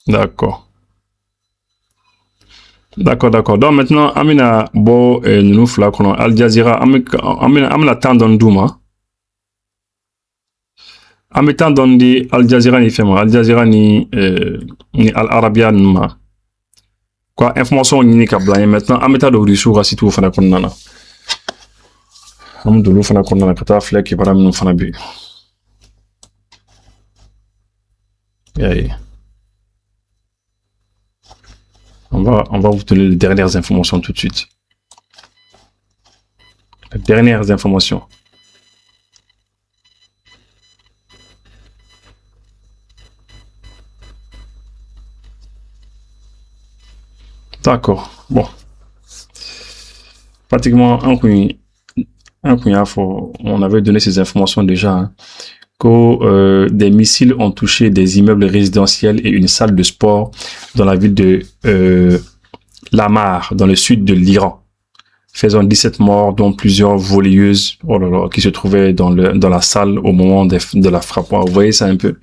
D'accord. Donc maintenant, amina bo nous fla kono Al Jazeera amina tandon duma. Amina tandon di Al Jazeera ni fema. Al Jazeera ni Al Arabia numa. Quoi information ni ka blanye maintenant amita do risu ga situ fana konnana. Am do fana konnana kata flek bara minu fana bi. Yeah. On va vous donner les dernières informations tout de suite. Les dernières informations. D'accord. Bon. Pratiquement un coup, on avait donné ces informations déjà. Hein, que des missiles ont touché des immeubles résidentiels et une salle de sport dans la ville de Lamar, dans le sud de l'Iran, faisant 17 morts, dont plusieurs volleyeuses qui se trouvaient dans la salle au moment de la frappe. Vous voyez ça un peu.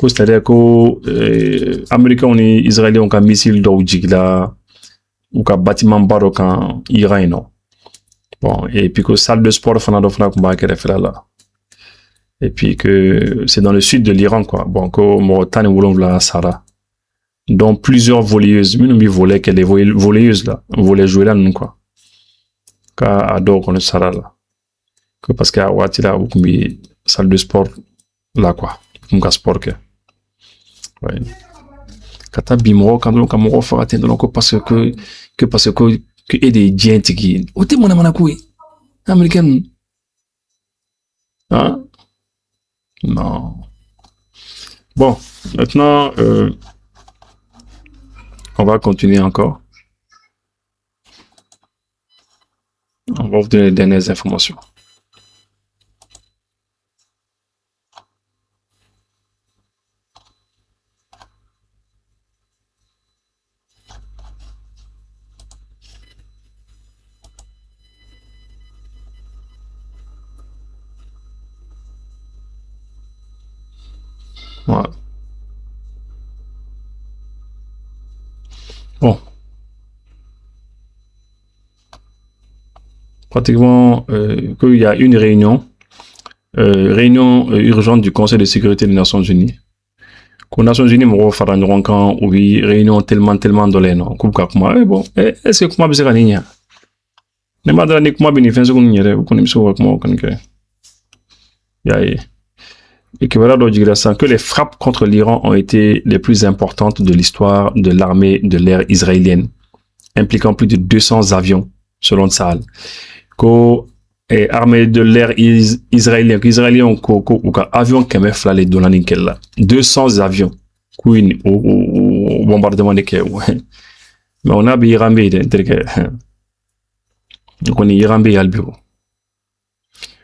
C'est-à-dire que Américains et Israéliens ont un missile d'Oujigla ou un bâtiment baroque iranien. Bon, et puis que salle de sport là. Et puis que c'est dans le sud de l'Iran, quoi. Bon, que Mauritanie Woulouvla Sara. Dont plusieurs volleyeuses. Mais nous, volaient qu'elle est volleyeuses, là. Volaient jouer là, nous, quoi. Car adore qu'on est Sara, là. Que parce qu'à Ouati, là, ou salle de sport, là, quoi. Comme sport, que. Ouais. Kata bimro, quand on a fait atteindre, donc, parce que et des diens, qui. Où t'es mon amanakoui? Américain. Hein? Non. Bon, maintenant, on va continuer encore. On va vous donner les dernières informations. Voilà. Bon. Pratiquement, qu'il y a une réunion urgente du Conseil de sécurité des Nations Unies. Qu'aux Nations Unies, on va faire une réunion tellement dolée, non? Bon, est-ce que comment vous avez ne m'a donné comment bénéficier de vous connaissez comment que les frappes contre l'Iran ont été les plus importantes de l'histoire de l'armée de l'air israélienne, impliquant plus de 200 avions, selon Tsahal. Que armée de l'air israélienne, ou avion qui m'a flallé dans la nickel 200 avions, au bombardement de Kiev. Mais on a bien Irambé, donc on est Irambé à le bureau.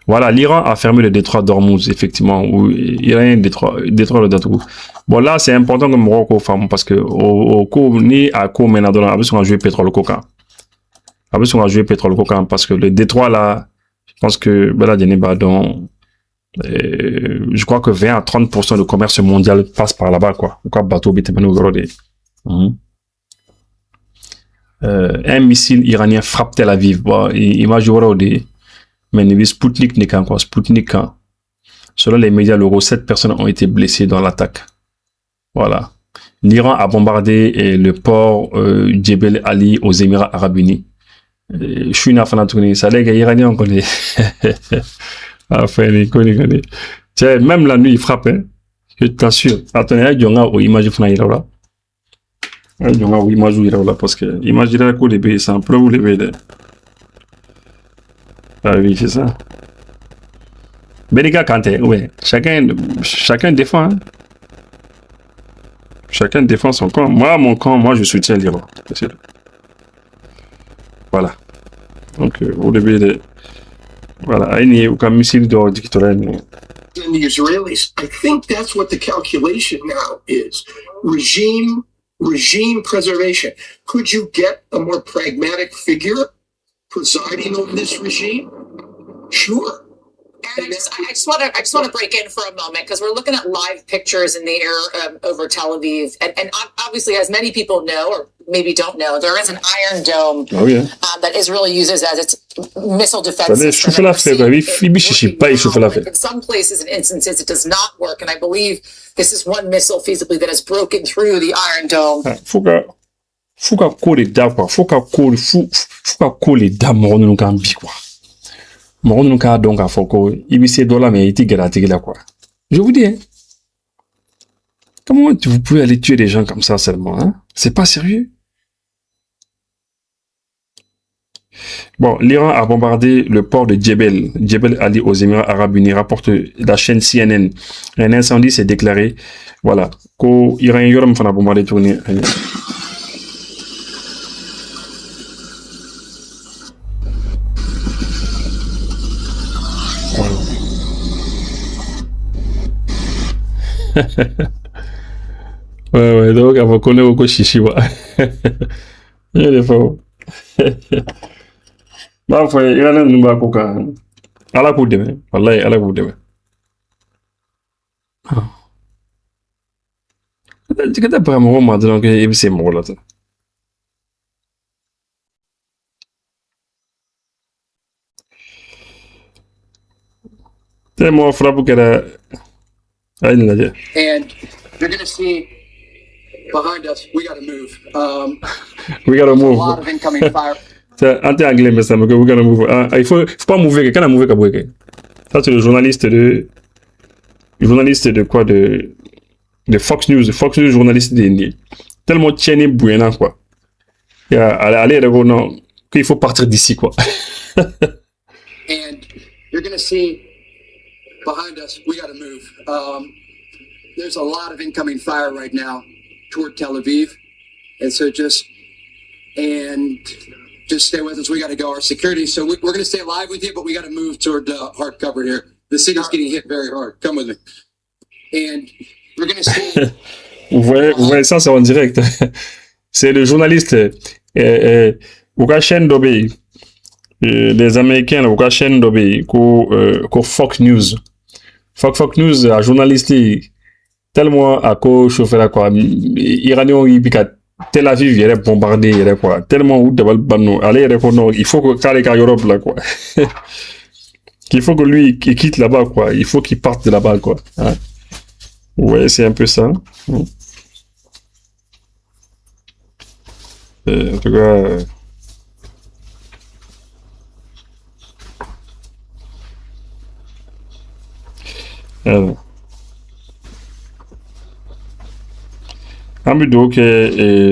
Voilà, l'Iran a fermé le détroit d'Ormuz, effectivement, où Iran détroit le Datou. Bon, là, c'est important que Morocco fasse, parce que au cours, ni à court, maintenant, on a joué pétrole coca. On a joué pétrole coca, parce que le détroit, là, je pense que, je crois que 20 à 30% du commerce mondial passe par là-bas, quoi. Quoi, bateau, un missile iranien frappe Tel Aviv. Bon, imagine, mais il y a Sputnik, selon les médias locaux, 7 personnes ont été blessées dans l'attaque. Voilà. L'Iran a bombardé le port Djebel Ali aux Émirats Arabes Unis. je suis une affaire tournée, ça les gars iraniens on connaît. Enfin, les connaît. Tiens, même la nuit, il frappe, hein. Je t'assure. Attendez, il y a une image de là. Il y a une image de là parce que l'image de la cour de B, c'est un peu où les B. Ah oui, c'est ça. Mais les gars, quand ouais, chacun défend, hein. Chacun défend son camp. Moi, mon camp, moi, je soutiens l'Iran. Voilà. Donc, au début, voilà. Il y a un missile de dictateur. And the Israelis. I think that's what the calculation now is. Regime preservation. Could you get a more pragmatic figure presiding over this regime? Sure. And I just want to break in for a moment because we're looking at live pictures in the air over Tel Aviv, and obviously, as many people know or maybe don't know, there is an Iron Dome that Israel uses as its missile defense system. In some places and instances, it does not work, and I believe this is one missile feasibly that has broken through the Iron Dome. Faut qu'à coller d'accord, faut qu'à coller d'amour nous quand bi quoi. Mon nous quand donc à faut que ibc dollar mais il tigre là quoi. Je vous dis hein. Comment vous pouvez aller tuer des gens comme ça seulement hein? C'est pas sérieux. Bon, l'Iran a bombardé le port de Djebel Ali aux Émirats Arabes Unis, rapporte la chaîne CNN. Un incendie s'est déclaré. Voilà. Qu'au Iran yoram a bombardé tourner. Ouais, donc on va connaître beaucoup chichi wa. Il est fort. Bah faut il y a nous ba koka. Ala ko deme. Wallahi ala ko deme. Tu que t'as vraiment maintenant que il c'est mort là. T'es mort frappe que la And you're going to see behind us, we got to move. We gotta move. A lot of incoming fire. C'est anti-anglais, mais ça me dit, we gotta move. Il faut pas mouver, quand on mouver, qu'à bouger. Ça, c'est le journaliste de quoi, de Fox News, journaliste d'Indie. Tellement tienné bouillant, quoi. Allez, non, qu'il faut partir d'ici, quoi. And you're going to see behind us, we got to move. There's a lot of incoming fire right now toward Tel Aviv. And so just stay with us. We got to go. Our security. So we're going to stay live with you, but we got to move toward hard cover here. The city's getting hit very hard. Come with me. And we're going to see. Vous voyez ça, c'est en direct. C'est le journaliste, Wukashen Dobe, des Américains, Wukashen Dobe, ko Fox News. Fox News, un journaliste, tellement à quoi chauffer là, quoi. Iranien, il pique Tel Aviv, il est bombardé, il est quoi. Tellement où de balbano. Allez, il faut que Kale Europe là, quoi. Il faut que lui, il quitte là-bas, quoi. Il faut qu'il parte de là-bas, quoi. Hein? Ouais, c'est un peu ça. En tout cas, alors. Ambido que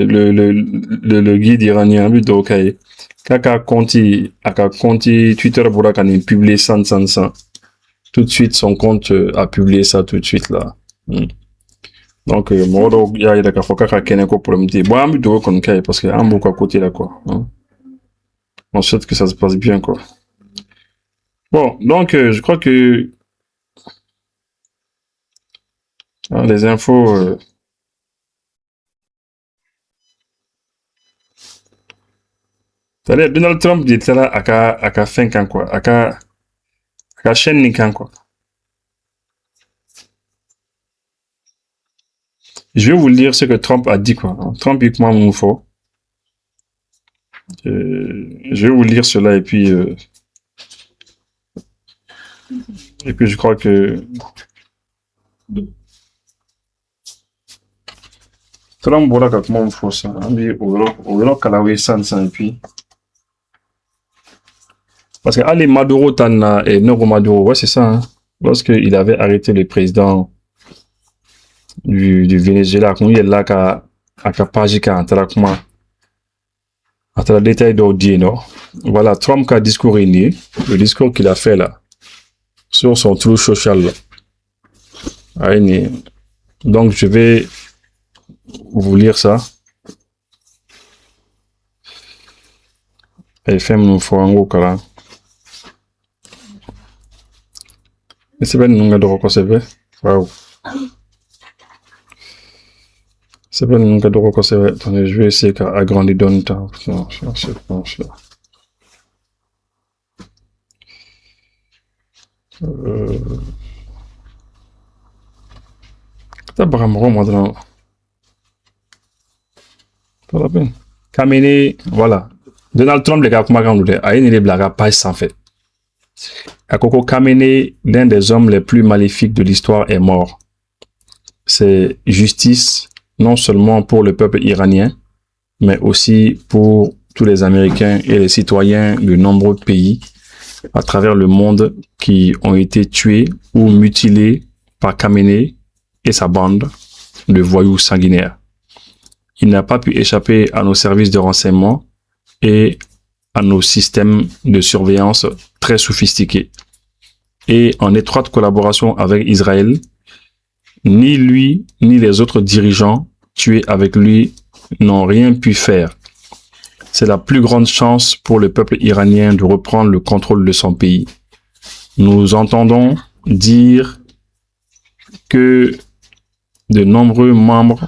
le guide iranien Ambido que kaka compte Twitter pour qu'on publie 100 tout de suite son compte a publié ça tout de suite là. Donc moi il y a des fois kaka keneko pour me dire bon Ambido qu'on caille parce que un beaucoup à côté là quoi. On souhaite que ça se passe bien quoi. Bon donc je crois que les infos c'est-à-dire Donald Trump dit là à ka fin quand quoi à ka chaîne ni quand quoi. Je vais vous lire ce que Trump a dit quoi. Trump il comment mon fort. Je vais vous lire cela et puis je crois que Trump voilà comment on fait ça. On dit au Kalawi sans et puis Parce que Ali Maduro Tana et Novo Maduro, ouais, c'est ça, hein. Lorsqu'il avait arrêté le président du Venezuela, quand il est là, à Pajika, à Tarakuma, à la détail d'Audi, non? Voilà, Trump a discours le discours qu'il a fait là, sur son trou social là. Donc, je vais vous lire ça. FM nous faut un gros câlin. Et c'est bien, nous avons conservé. Waouh. C'est bien, nous avons conservé. Attendez, je vais essayer d'agrandir dans le temps. Sur cette planche-là. T'as vraiment moi dans la peine. Kamene, voilà. Donald Trump, les gars, comment on dit, a une blague pas sans fait. Akoko Kamene, l'un des hommes les plus maléfiques de l'histoire, est mort. C'est justice, non seulement pour le peuple iranien, mais aussi pour tous les Américains et les citoyens de nombreux pays à travers le monde qui ont été tués ou mutilés par Khamenei et sa bande de voyous sanguinaires. Il n'a pas pu échapper à nos services de renseignement et à nos systèmes de surveillance très sophistiqués. Et en étroite collaboration avec Israël, ni lui ni les autres dirigeants tués avec lui n'ont rien pu faire. C'est la plus grande chance pour le peuple iranien de reprendre le contrôle de son pays. Nous entendons dire que de nombreux membres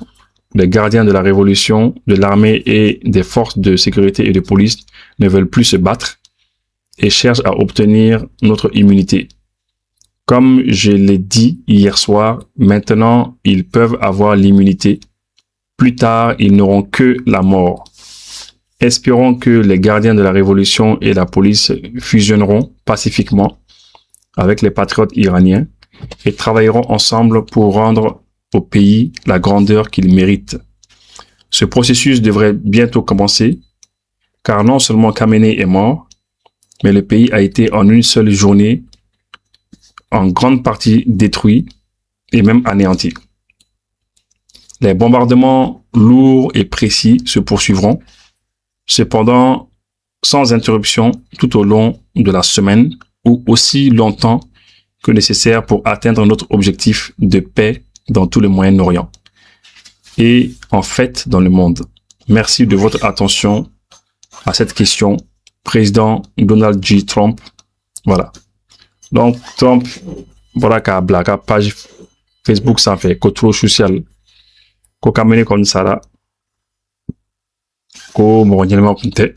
des gardiens de la révolution, de l'armée et des forces de sécurité et de police ne veulent plus se battre et cherchent à obtenir notre immunité. Comme je l'ai dit hier soir, maintenant ils peuvent avoir l'immunité. Plus tard, ils n'auront que la mort. Espérons que les gardiens de la révolution et la police fusionneront pacifiquement avec les patriotes iraniens et travailleront ensemble pour rendre au pays la grandeur qu'il mérite. Ce processus devrait bientôt commencer, car non seulement Khamenei est mort, mais le pays a été en une seule journée en grande partie détruit et même anéanti. Les bombardements lourds et précis se poursuivront, cependant sans interruption tout au long de la semaine ou aussi longtemps que nécessaire pour atteindre notre objectif de paix dans tout le Moyen-Orient et en fait dans le monde. Merci de votre attention à cette question. Président Donald J. Trump. Voilà. Donc, Trump, voilà qu'à blague, page Facebook, ça fait contrôle social. Ko Khamenei comme ça là. Ko mo nyelma kunte.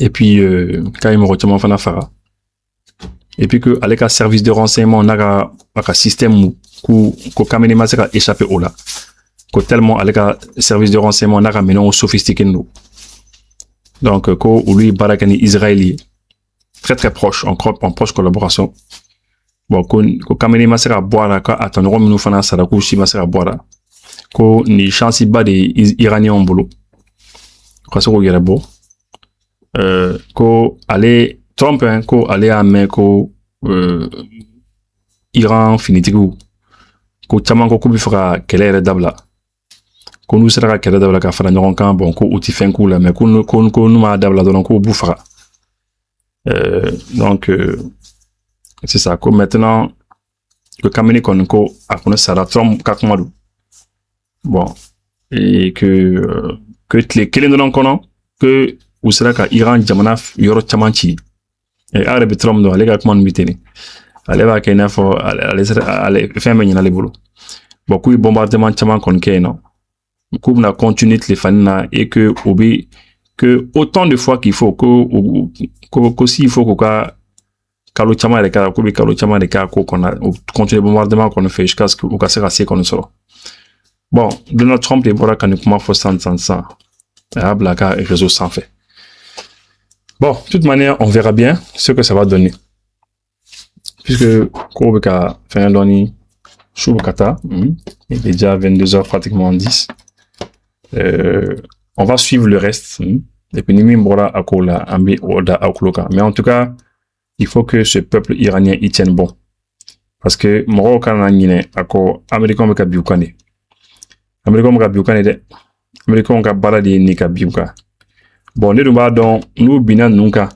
Et puis, quand il me retient mon fanafara. Et puis que, avec un service de renseignement, on a un système où Khamenei m'a échappé au là. Que tellement, avec un service de renseignement, on a maintenant sophistiqué nous. Donc, lui, Barakani israélien, très très proche, en proche collaboration. Bon, Khamenei m'a boire, attendre, nous faisons ça, si m'a boire. Ko ni chance ba de Iraniens en boulot. Quoi ça, il y a beau. Ko aller Trump ko aller à main ko Iran finitigu ko chama ko kubi fera kelere dabla ko nous sera kelere dabla ka fara nyon kan bon ko uti fin ko la mais ko nous ma dabla donc ko boufra donc c'est ça ko maintenant le Khamenei ko a connait ça Trump ka komadu bon et que les kelen don kono que ou sera ka Iran jamana yoro chamanchi et arabe Trump do alega comment miteni aleba kena fo ale femme ni na le bolo beaucoup bombardement chaman kon keno coup na continuer les fanina et que obi que autant de fois qu'il faut que s'il faut que kalo chama de ka ko bi kalo chama de ka ko qu'on a continuer bombardement qu'on fait jusqu'à ce que au casser assez qu'on sort. Bon, Donald Trump est voilà quand comment faut ça ah blaga et réseau sans fait. Bon, de toute manière, on verra bien ce que ça va donner. Puisque Kobeka fait un donné Choubakata, il est déjà 22h pratiquement 10. On va suivre le reste Et puis, Nimi Mbora Akola, Ambi Oda Akoloka. Mais en tout cas, il faut que ce peuple iranien y tienne bon. Parce que, Moro Kana Nine, Ako, Américain Meka Biukane. Américain Meka Biukane de. Américain Meka Baradi Nika Biuka. Bon, nous Bina Nunka.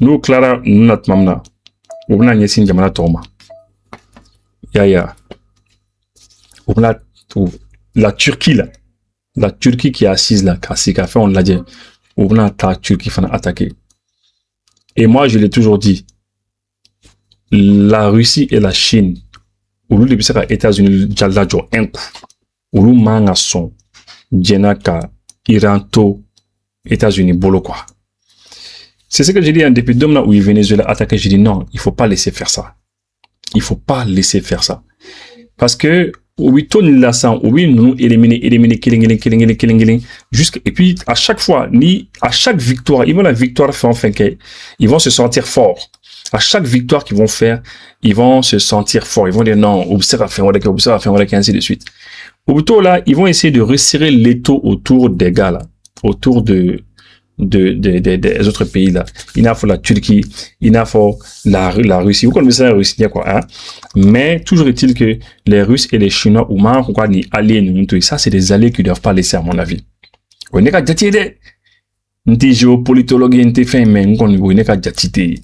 Nous Clara Nunat Mamna. Oubna Nyesin Jamana Toma. Yaya. Oubna la Turquie là. La Turquie qui est assise là, qui a fait, on l'a dit. Oubna ta Turquie fana attaqué. Et moi, je l'ai toujours dit. La Russie et la Chine. Oulu les États-Unis, Jaladjo, un coup. Oulu manga son. Djenaka, Iranto, États-Unis, bolo quoi. C'est ce que j'ai dit depuis Domna où le Venezuela attaqué. J'ai dit non, il faut pas laisser faire ça. Il faut pas laisser faire ça. Parce que, oui, Tony Lassan, oui, nous éliminer, killing, jusqu'à, et puis, à chaque fois, à chaque victoire, ils vont la victoire faire enfin ils vont se sentir forts. À chaque victoire qu'ils vont faire, ils vont se sentir forts. Ils vont dire non, observe à faire, ainsi de suite. Au plutôt là, ils vont essayer de resserrer l'étau autour des gars là, autour des autres pays là. Il faut la Turquie, il faut la Russie. Vous connaissez la Russie, quoi, hein? Mais toujours est-il que les Russes et les Chinois, ou même quoi, ni alliés, ça c'est des alliés qui ne doivent pas laisser à mon avis. On n'est qu'à jatiter. N'ti géopolitologue, n'ti fait, mais on n'est qu'à jatiter.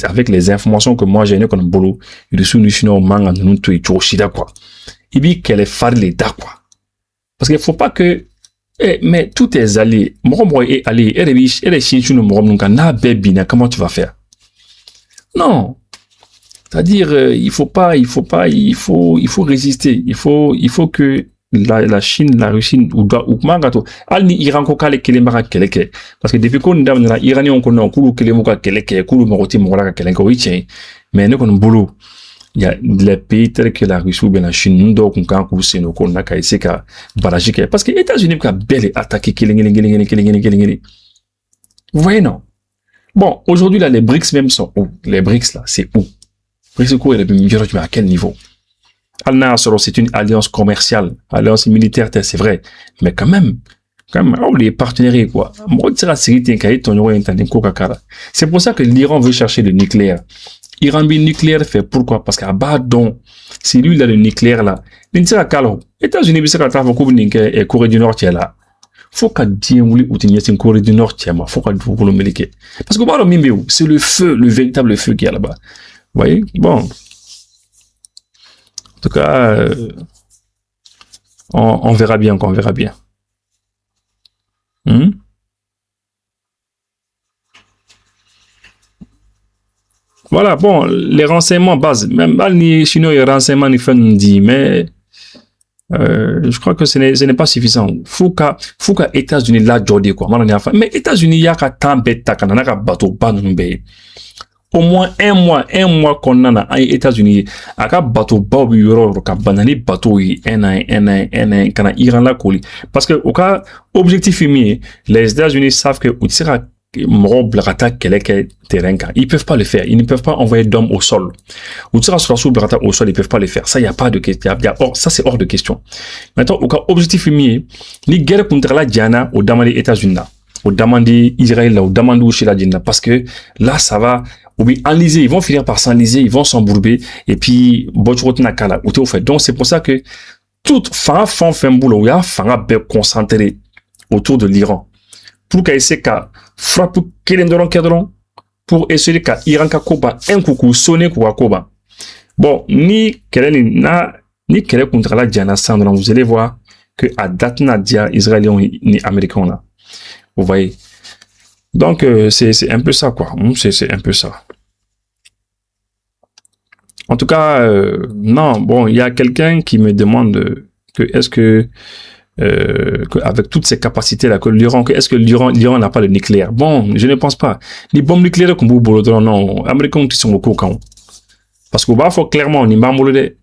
Avec les informations que moi j'ai, qu'on bolo, il est les Chinois, manga, nous, tu es choshida, quoi. Il dit qu'elle est farlée, quoi. Parce qu'il faut pas que mais tous tes alliés, Morombo est allié, et les Chinois, Morombo, n'a bébina, comment tu vas faire? Non. C'est-à-dire, il faut résister. Il faut que la Chine, la Russie, ou Mangato, Alni Iran Kokale Kelemara Keleke. Parce que depuis qu'on a la Iranien, on connaît, Kulu Kelemuka Keleke, Kulu Moroti Moraka Keleke, oui, mais nous, on boulot. Il y a les pays tels que la Russie ou bien la Chine, nous devons qu'on a qu'à essayer qu'à barager. Parce que les États-Unis ont bel attaqué. Vous voyez, non? Bon, aujourd'hui, là, les BRICS même sont où? Les BRICS, là, c'est où? BRICS, mais à quel niveau? C'est une alliance commerciale, alliance militaire, c'est vrai. Mais quand même, les partenariats, quoi. C'est pour ça que l'Iran veut chercher le nucléaire. Iran bi nucléaire fait pourquoi? Parce qu'à bas donc, c'est lui là le nucléaire là. L'intérêt à Calo. États-Unis bi saka tafa ko ninke et Corée du Nord là. Faut qu'à dire oui ou tenir une Corée du Nord tiens, faut qu'à vous le méliquer. Parce que bah le c'est le feu, le véritable feu qui est là-bas. Vous voyez? Bon. En tout cas, on verra bien, on verra bien. Voilà, bon, les renseignements base, même les Chinois, les renseignements, ils font dit, mais je crois que ce n'est pas suffisant. Faut qu'à États-Unis là, Jordi quoi, mais États-Unis, il y a qu'à tant bête, qu'à n'a qu'à bateau, pas nous au moins un mois qu'on en a aux États-Unis, à qu'à bateau, pas au bureau, qu'à banani bateau, un, qu'à Iran là, couli. Parce que, au cas, objectif les États-Unis savent que, où sera ils peuvent pas le faire. Ils ne peuvent pas envoyer d'hommes au sol. Ou sera sur au sol, ils peuvent pas le faire. Ça, il y a pas de question. Ça, c'est hors de question. Maintenant, au cas objectif les guerres contre la Diana au demande des États-Unis là, au demande Israël là, au demande chez la Diana, parce que là, ça va, enliser, ils vont finir par s'enliser, ils vont s'embourber, et puis, nakala, ou fait. Donc, c'est pour ça que toute fin boulot, il y a concentré autour de l'Iran. Pour qu'elle essaie qu'à frapper Kedron, pour essayer qu'à Iran Kakoba, un coucou sonné pour Akoba. Bon, ni quelle contre la Diana Sandron, vous allez voir que à date Nadia, Israélien ni Américain là. Vous voyez. Donc, c'est un peu ça, quoi. C'est un peu ça. En tout cas, non, bon, il y a quelqu'un qui me demande que est-ce que avec toutes ces capacités là que l'Iran, est-ce que l'Iran n'a pas le nucléaire? Bon, je ne pense pas. Les bombes nucléaires comme vous non, américains qui sont au courant. Parce que bah faut clairement ni mambolé.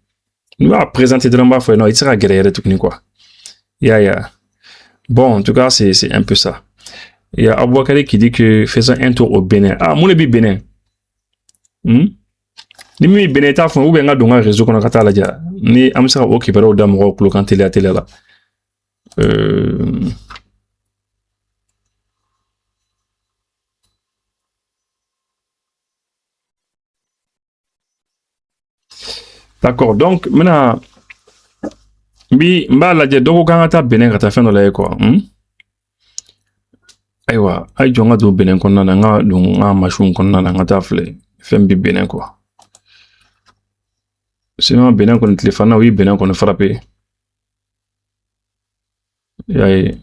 Nous va présenter de l'amba faut non, il sera guerrier tout quoi. Ya. Bon, en tout cas, c'est un peu ça. Il y a Aboukari qui dit que faisant un tour au Bénin. Ah, mon ébi Bénin. Ni mi Bénin ta fon ou bien nga donga réseau qu'on a kata la dia. Ni amsara o ki baro damro ko kan télé là. D'accord, donc maintenant mba la je dogo kan ta Benin ka ta fɛn dɔ la ye quoi ayiwa ay jɔ nga do Benin kɔnɔna na nga don nga machine kɔnɔna na nga ta filɛ fɛn bi Benin quoi sinon Benin kɔni tile fana oui Benin kɔni frappé yaye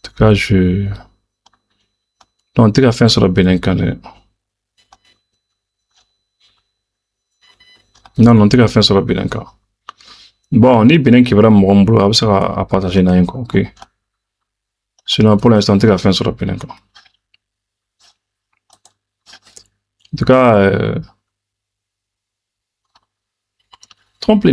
en tout cas je non tɛ ka fɛn sɔrɔ Benin kan dɛ non tɛ ka fɛn sɔrɔ Benin kan bon ni Benin kibara mɔgɔ min bolo a bɛ se ka partager n'a ye quoi ok sinon pour l'instant tɛ ka fɛn sɔrɔ Benin kan en tout cas trompe